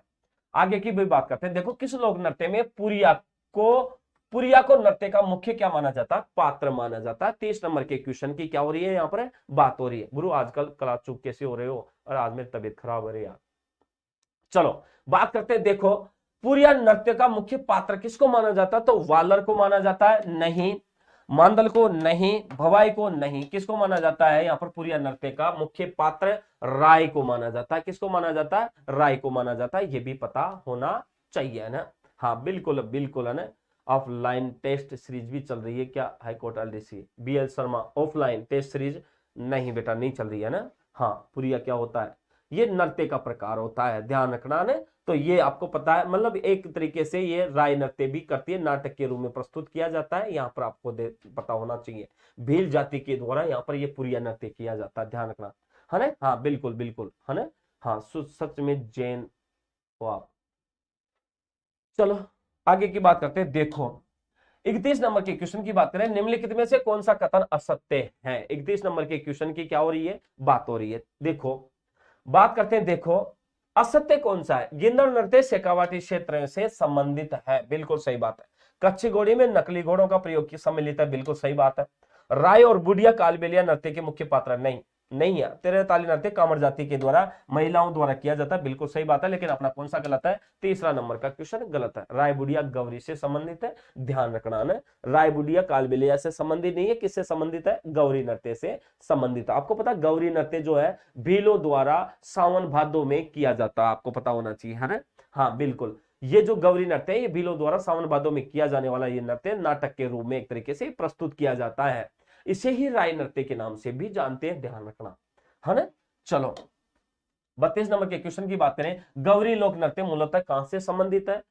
आगे की भी बात करते हैं, देखो किस लोक नृत्य में पुरिया को नृत्य का मुख्य क्या माना जाता है, पात्र माना जाता है। 30 नंबर के क्वेश्चन की क्या हो रही है यहाँ पर बात हो रही है। गुरु आजकल क्लास चुप कैसे हो रहे हो, और आज मेरी तबीयत खराब हो रही है यार। चलो बात करते हैं, देखो पुरिया नृत्य का मुख्य पात्र किसको माना जाता है, तो वालर को माना जाता है नहीं, मांदल को नहीं, भवाई को नहीं, किसको माना जाता है यहाँ पर पुरिया नृत्य का मुख्य पात्र, राय को माना जाता है। किसको माना जाता है, राय को माना जाता है, ये भी पता होना चाहिए ना। हाँ बिल्कुल बिल्कुल है ना। ऑफलाइन टेस्ट सीरीज भी चल रही है क्या, high court LDC BL Sharma, offline test series नहीं बेटा नहीं चल रही है ना। हाँ पुरिया क्या होता है, ये नृत्य का प्रकार होता है, ध्यान रखना ने। तो ये आपको पता है, मतलब एक तरीके से ये राय नृत्य भी करती है, नाटक के रूप में प्रस्तुत किया जाता है, यहाँ पर आपको पता होना चाहिए। भील जाति के द्वारा यहाँ पर ये पुरिया नृत्य किया जाता है, ध्यान रखना है ना। हाँ बिल्कुल बिल्कुल है ना, हाँ सच में जैन हो आप। चलो आगे की बात करते हैं, देखो 31 नंबर के क्वेश्चन की बात करें, निम्नलिखित में से कौन सा कथन असत्य है। 31 नंबर के क्वेश्चन की क्या हो रही है, बात हो रही है। देखो बात करते हैं, देखो असत्य कौन सा है, गिंदड़ नृत्य शेखावाटी क्षेत्र से संबंधित है, बिल्कुल सही बात है। कच्ची घोड़ी में नकली घोड़ों का प्रयोग की सम्मिलित है, बिल्कुल सही बात है। राय और बुढ़िया कालबेलिया नृत्य के मुख्य पात्र नहीं, नहीं है। तेरे ताली नृत्य कामर जाति के द्वारा महिलाओं द्वारा किया जाता है, बिल्कुल सही बात है, लेकिन अपना कौन सा गलत है, तीसरा नंबर का क्वेश्चन गलत है। राय बुढ़िया गौरी से संबंधित है, ध्यान रखना है। राय बुढ़िया कालबेलिया से संबंधित नहीं है, किससे संबंधित है, गौरी नृत्य से संबंधित है। आपको पता गौरी नृत्य जो है भीलों द्वारा सावन भादो में किया जाता है, आपको पता होना चाहिए है ना। हाँ बिल्कुल, ये जो गौरी नृत्य है ये भीलों द्वारा सावन भादो में किया जाने वाला ये नृत्य नाटक के रूप में एक तरीके से प्रस्तुत किया जाता है, इसे ही राय नृत्य के नाम से भी जानते हैं, ध्यान रखना है ना। चलो 32 नंबर के क्वेश्चन की बात करें, गौरी लोक नृत्य मूलतः कहां से संबंधित है,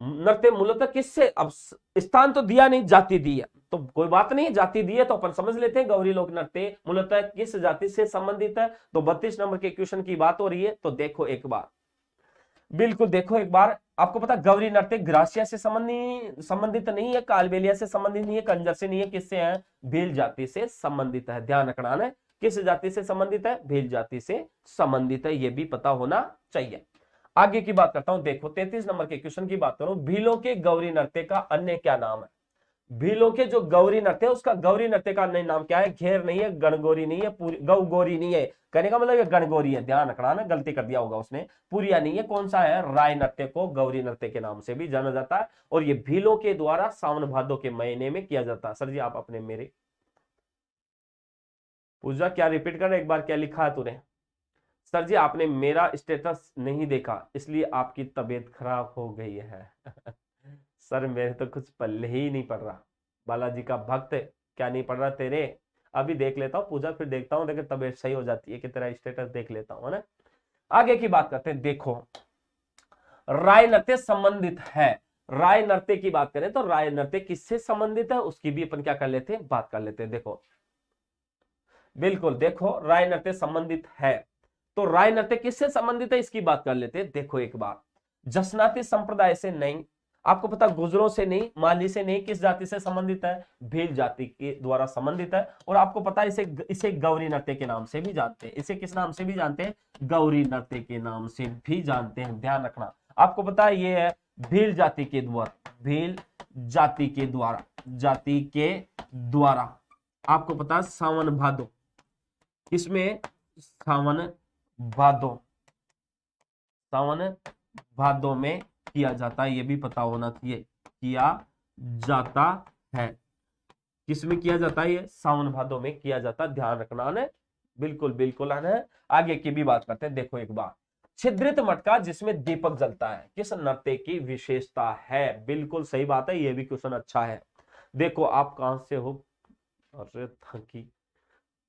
नृत्य मूलतः किससे, अब स्थान तो दिया नहीं, जाति दी है, तो कोई बात नहीं, जाति दी है तो अपन समझ लेते हैं गौरी लोक नृत्य मूलतः किस जाति से संबंधित है। तो 32 नंबर के क्वेश्चन की बात हो रही है, तो देखो एक बार, बिल्कुल देखो एक बार, आपको पता गौरी नृत्य ग्रासिया से संबंधित नहीं है, कालबेलिया से संबंधित नहीं है, कंजर से नहीं है, किससे है, भील जाति से संबंधित है, ध्यान रखना है। किस जाति से संबंधित है, भील जाति से संबंधित है, यह भी पता होना चाहिए। आगे की बात करता हूं, देखो 33 नंबर के क्वेश्चन की बात करूं, भीलों के गौरी नृत्य का अन्य क्या नाम है। भीलों के जो गौरी नृत्य है उसका गौरी नृत्य का अन्य नाम क्या है, घेर नहीं है, गणगौरी नहीं है, गौगौरी नहीं है, कहने का मतलब ये गणगौरी है, ध्यान रखना ना, गलती कर दिया होगा उसने, पुरिया नहीं है, कौन सा है, राय नृत्य को गौरी नृत्य के नाम से भी जाना जाता है, और ये भीलों के द्वारा सावन भादो के महीने में किया जाता है। सर जी आप अपने मेरे पूजा क्या रिपीट कर, एक बार क्या लिखा है तूने, सर जी आपने मेरा स्टेटस नहीं देखा इसलिए आपकी तबीयत खराब हो गई है सर मेरे तो कुछ पल्ले ही नहीं पड़ रहा, बालाजी का भक्त क्या नहीं पड़ रहा तेरे, अभी देख लेता हूँ पूजा, फिर देखता हूँ, लेकिन तबीयत सही हो जाती है कि तेरा स्टेटस देख लेता हूँ, है ना। आगे की बात करते हैं। देखो राय नृत्य संबंधित है। राय नृत्य की बात करें तो राय नृत्य किससे संबंधित है उसकी भी अपन क्या कर लेते हैं, बात कर लेते हैं। देखो बिल्कुल, देखो राय नृत्य संबंधित है, तो राय नृत्य किससे संबंधित है इसकी बात कर लेते हैं। देखो एक बार, जसनाती संप्रदाय से नहीं, आपको पता गुजरों से नहीं, माली से नहीं, किस जाति से संबंधित है, भील जाति के द्वारा संबंधित है। और आपको पता है इसे इसे गौरी नृत्य के नाम से भी जानते हैं। इसे किस नाम से भी जानते हैं, गौरी नृत्य के नाम से भी जानते हैं, ध्यान रखना। आपको पता है ये है भील जाति के द्वारा, भील जाति के द्वारा, जाति के द्वारा आपको पता है सावन भादो, इसमें सावन भादो, सावन भादो में किया जाता है, ये भी पता होना चाहिए, किया जाता है। किसमें किया जाता है, ये सावन भादो में किया जाता है, ध्यान रखना है। बिल्कुल बिल्कुल है। आगे की भी बात करते हैं। देखो एक बार, छिद्रित मटका जिसमें दीपक जलता है किस नृत्य की विशेषता है, बिल्कुल सही बात है, ये भी क्वेश्चन अच्छा है। देखो आप कहां से हो, अरे थकी।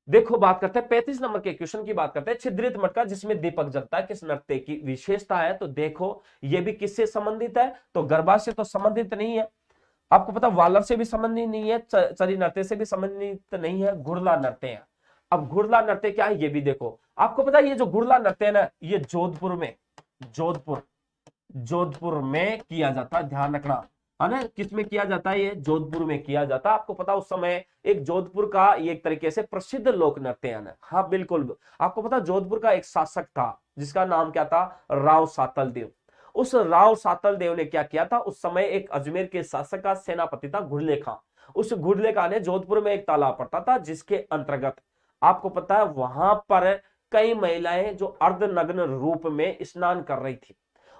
देखो बात करते हैं 35 नंबर के क्वेश्चन की बात करते हैं। छिद्रित मटका जिसमें दीपक जलता है किस नृत्य की विशेषता है, तो देखो ये भी किससे संबंधित है, तो गरबा से तो संबंधित नहीं है, आपको पता वालर से भी संबंधित नहीं है, चरी नृत्य से भी संबंधित नहीं है, घुड़ला नृत्य है। अब घुड़ला नृत्य क्या है ये भी देखो, आपको पता है ये जो घुड़ला नृत्य है ना, ये जोधपुर में, जोधपुर में किया जाता है, ध्यान रखना है ना। किसमें किया जाता है, ये जोधपुर में किया जाता है। आपको पता उस समय एक जोधपुर का ये एक तरीके से प्रसिद्ध लोक नृत्य है ना। हाँ बिल्कुल, आपको पता जोधपुर का एक शासक था जिसका नाम क्या था, राव सातल देव। उस राव सातल देव ने क्या किया था, उस समय एक अजमेर के शासक का सेनापति था घुड़ले खां। उस घुड़ले खां ने जोधपुर में एक तालाब पड़ता था जिसके अंतर्गत आपको पता है वहां पर कई महिलाएं जो अर्धनग्न रूप में स्नान कर रही थी।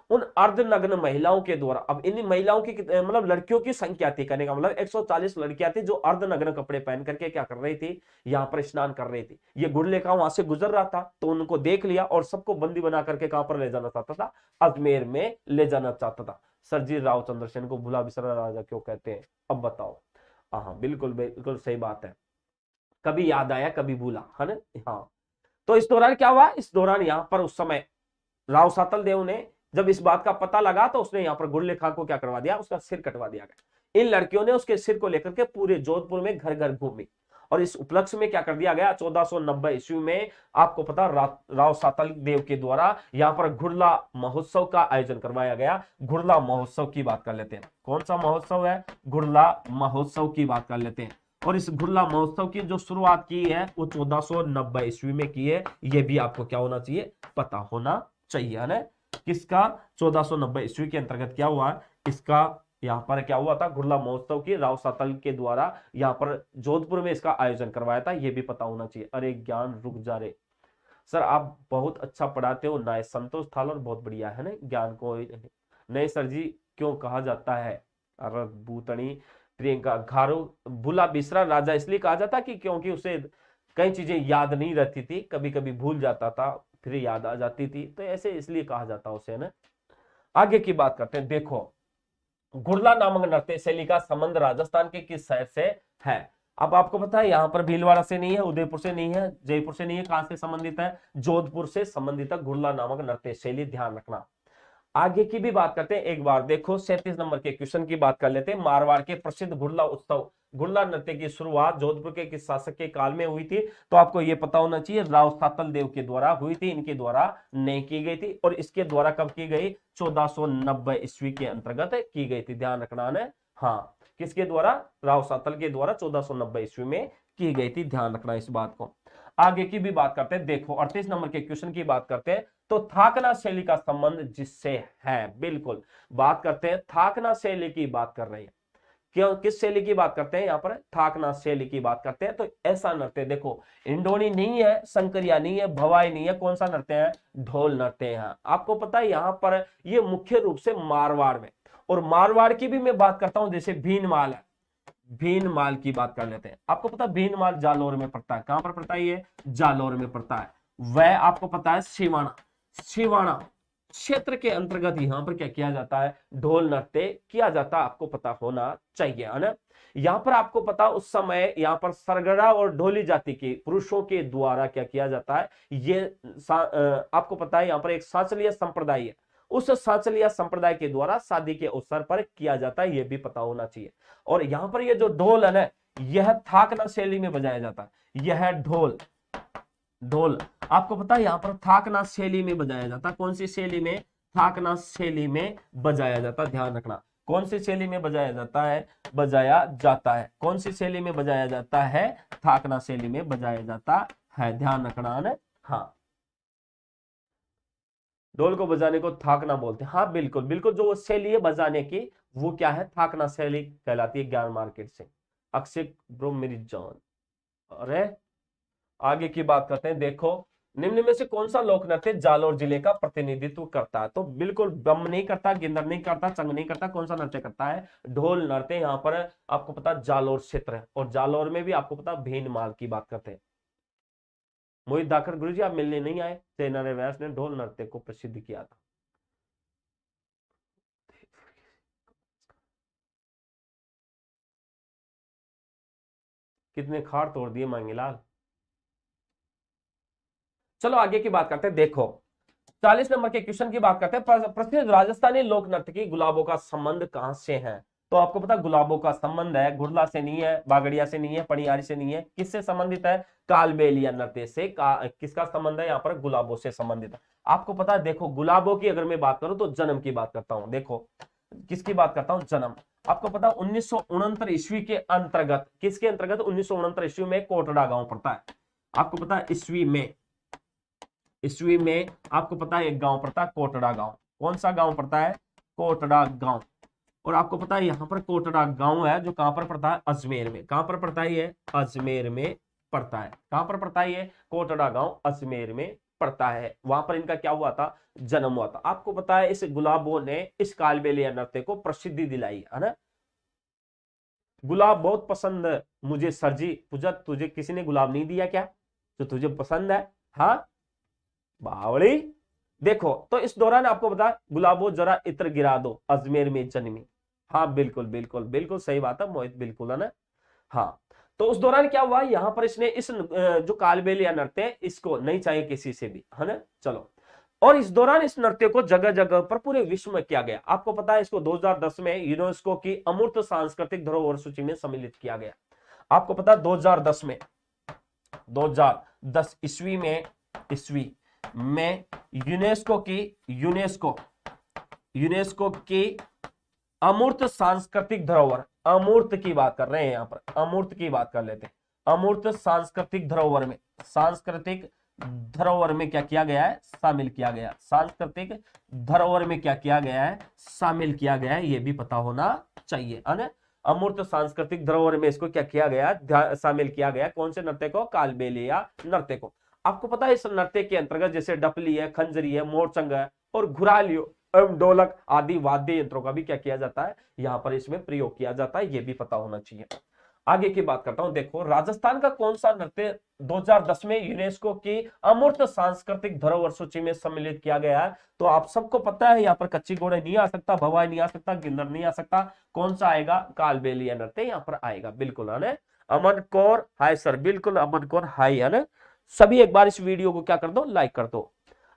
उन अर्धनग्न महिलाओं के द्वारा, अब इन महिलाओं की मतलब लड़कियों की संख्या थी, कहने का मतलब 140 लड़कियां थी जो अर्धनग्न कपड़े पहन करके क्या कर रही थी, यहां पर स्नान कर रही थी। ये घुड़ले खां वहां से गुजर रहा था तो उनको देख लिया और सबको बंदी बना करके कहां पर ले जाना चाहता था, अजमेर में ले जाना चाहता था। सर जी राव चंद्रसेन को भूला बिसरा राजा क्यों कहते हैं, अब बताओ। हाँ बिल्कुल बिल्कुल सही बात है, कभी याद आया कभी भूला, है ना। हाँ तो इस दौरान क्या हुआ, इस दौरान यहां पर उस समय राव सातल देव ने जब इस बात का पता लगा तो उसने यहां पर घुड़ले खां को क्या करवा दिया, उसका सिर कटवा दिया गया। इन लड़कियों ने उसके सिर को लेकर के पूरे जोधपुर में घर घर घूमी और इस उपलक्ष्य में क्या कर दिया गया, 1490 ईस्वी में आपको पता राव सातल देव के द्वारा यहां पर घुड़ला महोत्सव का आयोजन करवाया गया। घुड़ला महोत्सव की बात कर लेते हैं, कौन सा महोत्सव है, घुड़ला महोत्सव की बात कर लेते हैं। और इस घुड़ला महोत्सव की जो शुरुआत की है वो 1490 ईस्वी में की है, ये भी आपको क्या होना चाहिए, पता होना चाहिए, है ना। किसका, 1490 ईस्वी के अंतर्गत क्या हुआ, इसका यहाँ पर क्या हुआ था, घुड़ला महोत्सव की राव सातल के द्वारा यहाँ पर जोधपुर में इसका आयोजन करवाया था, ये भी पता होना चाहिए। अरे ज्ञान रुक जा रे सर, आप बहुत अच्छा पढ़ाते हो, नाय संतोष थालर बहुत बढ़िया है ना, ज्ञान को नए सर जी क्यों कहा जाता है, अरे भूतनी प्रियंका घारो भूला बिसरा राजा इसलिए कहा जाता कि क्योंकि उसे कई चीजें याद नहीं रहती थी, कभी कभी भूल जाता था फिर याद आ जाती थी, तो ऐसे इसलिए कहा जाता उसे ना। आगे की बात करते हैं। देखो घुड़ला नामक नृत्य शैली का संबंध राजस्थान के किस शहर से है, अब आपको पता है यहाँ पर भीलवाड़ा से नहीं है, उदयपुर से नहीं है, जयपुर से नहीं है, कहां से संबंधित है, जोधपुर से संबंधित है घुड़ला नामक नृत्य शैली, ध्यान रखना। आगे की भी बात करते हैं। एक बार देखो 37 नंबर के क्वेश्चन की बात कर लेते हैं। मारवाड़ के प्रसिद्ध घुड़ला उत्सव, घुड़ला नृत्य की शुरुआत जोधपुर के किस शासक के काल में हुई थी, तो आपको यह पता होना चाहिए राव सातल देव के द्वारा हुई थी, इनके द्वारा नहीं की गई थी। और इसके द्वारा कब की गई, 1490 ईस्वी के अंतर्गत की गई थी, ध्यान रखना है। हाँ किसके द्वारा, राव सातल के द्वारा 1490 ईस्वी में की गई थी, ध्यान रखना इस बात को। आगे की भी बात करते हैं। देखो 38 नंबर के क्वेश्चन की बात करते हैं। तो थाकना शैली का संबंध जिससे है, बिल्कुल बात करते हैं, थाकना शैली की बात कर रहे हैं, क्यों किस शैली की बात करते हैं, यहाँ पर थाकना शैली की बात करते हैं। तो ऐसा नृत्य देखो, इंडोनी नहीं है, शंकरिया नहीं है, भवाई नहीं है, कौन सा नृत्य है, ढोल नृत्य है। आपको पता है यहाँ पर ये मुख्य रूप से मारवाड़ में, और मारवाड़ की भी मैं बात करता हूं, जैसे भीनमाल है, भीनमाल की बात कर लेते हैं। आपको पता है भीनमाल जालोर में पड़ता है, कहां पर पड़ता है, ये जालोर में पड़ता है। वह आपको पता है सिवाना, सिवाना क्षेत्र के अंतर्गत यहाँ पर क्या किया जाता है, ढोल नृत्य किया जाता है, आपको पता होना चाहिए, है ना। यहाँ पर आपको पता उस समय यहाँ पर सरगड़ा और ढोली जाति के पुरुषों के द्वारा क्या किया जाता है, ये आपको पता है यहाँ पर एक सांचलिया संप्रदाय है, उस सांचलिया संप्रदाय के द्वारा शादी के अवसर पर किया जाता है, ये भी पता होना चाहिए। और यहाँ पर ये जो ढोल है ना, यह थाकना शैली में बजाया जाता है, यह ढोल ढोल आपको पता है यहाँ पर थाकना शैली में बजाया जाता है। कौन सी शैली में, थाकना शैली में बजाया जाता है, ध्यान रखना। कौन सी शैली में बजाया जाता है, बजाया जाता है, कौन सी शैली में बजाया जाता है, थाकना शैली में बजाया जाता है, ध्यान रखना है। हाँ, ढोल को बजाने को थाकना बोलते हैं। हाँ बिल्कुल बिल्कुल, जो शैली है बजाने की वो क्या है, थाकना शैली कहलाती है। ज्ञान मार्केट से अक्षय ब्रो मेरी जान। अरे आगे की बात करते हैं। देखो निम्न में से कौन सा लोक नृत्य जालौर जिले का प्रतिनिधित्व करता है, तो बिल्कुल बम नहीं करता, गिंदर नहीं करता, चंग नहीं करता, कौन सा नृत्य करता है, ढोल नृत्य। यहाँ पर आपको पता जालौर क्षेत्र है, और जालौर में भी आपको पता भीनमाल की बात करते हैं। मोहित धाकर गुरु जी आप मिलने नहीं आए, सेना व्यास ने ढोल नृत्य को प्रसिद्ध किया था। कितने खाड़ तोड़ दिए मांगीलाल। चलो आगे की बात करते हैं। देखो 40 नंबर के क्वेश्चन की बात करते हैं। प्रसिद्ध राजस्थानी लोक नृत्य की गुलाबों का संबंध कहां से है, तो आपको पता गुलाबों का संबंध है, गुड़ला से नहीं है, बागड़िया से नहीं है, पणियारी से नहीं है, किससे संबंधित है, कालबेलिया नृत्य से। किसका संबंध है यहाँ पर, गुलाबों से संबंधित है। आपको पता है देखो गुलाबों की अगर मैं बात करूं तो जन्म की बात करता हूं। देखो किसकी बात करता हूं, जन्म। आपको पता 1969 ईस्वी के अंतर्गत, किसके अंतर्गत, 1969 ईस्वी में कोटड़ा गांव पड़ता है। आपको पता है ईस्वी में आपको पता है एक गांव पड़ता है कोटड़ा गांव। कौन सा गांव पड़ता है, कोटड़ा गांव। और आपको पता है यहाँ पर कोटड़ा गांव है जो कहां पर पड़ता है, अजमेर में। कहां पर पड़ता है ये, अजमेर में पड़ता है। कहां पर पड़ता है ये, कोटड़ा गांव अजमेर में पड़ता है। वहां पर इनका क्या हुआ था, जन्म हुआ था। आपको पता है इस गुलाबों ने इस कालबेलिया नृत्य को प्रसिद्धि दिलाई है ना। गुलाब बहुत पसंद है मुझे सर जी। पूजा तुझे किसी ने गुलाब नहीं दिया क्या, जो तुझे पसंद है, हाँ बावड़ी। देखो तो इस दौरान आपको बता, गुलाबो जरा इत्र गिरा दो, अजमेर में जन्मी। हाँ बिल्कुल बिल्कुल बिल्कुल सही बात है मोहित, बिल्कुल है ना। हाँ तो उस दौरान क्या हुआ, यहां पर इसने इस जो कालबेलिया नृत्य है इसको नहीं चाहिए किसी से भी, है ना। चलो, और इस दौरान इस नृत्य को जगह जगह पर पूरे विश्व में किया गया। आपको पता है इसको 2010 में यूनेस्को की अमूर्त सांस्कृतिक धरोहर सूची में सम्मिलित किया गया। आपको पता है 2010 में, 2010 ईस्वी में यूनेस्को की अमूर्त सांस्कृतिक धरोहर, अमूर्त की बात कर रहे हैं यहाँ पर, अमूर्त की बात कर लेते हैं। अमूर्त सांस्कृतिक धरोहर में क्या किया गया है, शामिल किया गया। सांस्कृतिक धरोहर में क्या किया गया है, शामिल किया गया है, ये भी पता होना चाहिए, है ना। अमूर्त सांस्कृतिक धरोहर में इसको क्या किया गया, शामिल किया गया। कौन से नृत्य को, कालबेलिया नृत्य को। आपको पता है इस नृत्य के अंतर्गत जैसे डपली है, खंजरी है, मोरचंग है और घुरालियो एवं ढोलक आदि वाद्य यंत्रों का भी क्या किया जाता है, यहाँ पर इसमें प्रयोग किया जाता है, ये भी पता होना चाहिए। आगे की बात करता हूं। देखो राजस्थान का कौन सा नृत्य 2010 में यूनेस्को की अमूर्त सांस्कृतिक धरोहर सूची में सम्मिलित किया गया है, तो आप सबको पता है यहाँ पर कच्ची घोड़े नहीं आ सकता, भवाई नहीं आ सकता, गिन्नर नहीं आ सकता। कौन सा आएगा, कालबेलिया नृत्य यहाँ पर आएगा, बिल्कुल है ना। अमन कौर हाय सर, बिल्कुल अमन कौर हाय, है ना। सभी एक बार इस वीडियो को क्या कर दो, लाइक कर दो।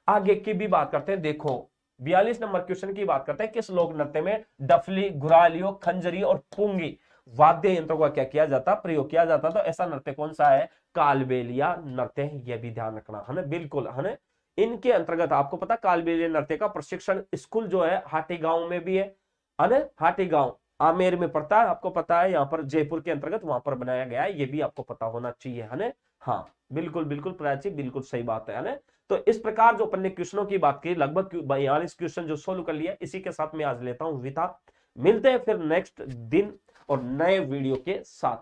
आगे की भी बात करते हैं। देखो 42 नंबर क्वेश्चन की बात करते हैं। किस लोक नृत्य में डफली, घुरालियो, खंजरी और पुंगी वाद्य यंत्रों का क्या किया जाता, प्रयोग किया जाता, तो ऐसा नृत्य कौन सा है, कालबेलिया नृत्य है, यह भी ध्यान रखना है ना, बिल्कुल है ना। इनके अंतर्गत आपको पता कालबेलिया नृत्य का प्रशिक्षण स्कूल जो है हाटी गांव में भी है ना। हाटी गांव आमेर में पड़ता है, आपको पता है यहाँ पर जयपुर के अंतर्गत वहां पर बनाया गया है, ये भी आपको पता होना चाहिए, है ना। हाँ बिल्कुल बिल्कुल प्राची, बिल्कुल सही बात है ना। तो इस प्रकार जो अपन ने क्वेश्चनों की बात की, लगभग 42 क्वेश्चन जो सोल्व कर लिया, इसी के साथ मैं आज लेता हूं विदा। मिलते हैं फिर नेक्स्ट दिन और नए वीडियो के साथ।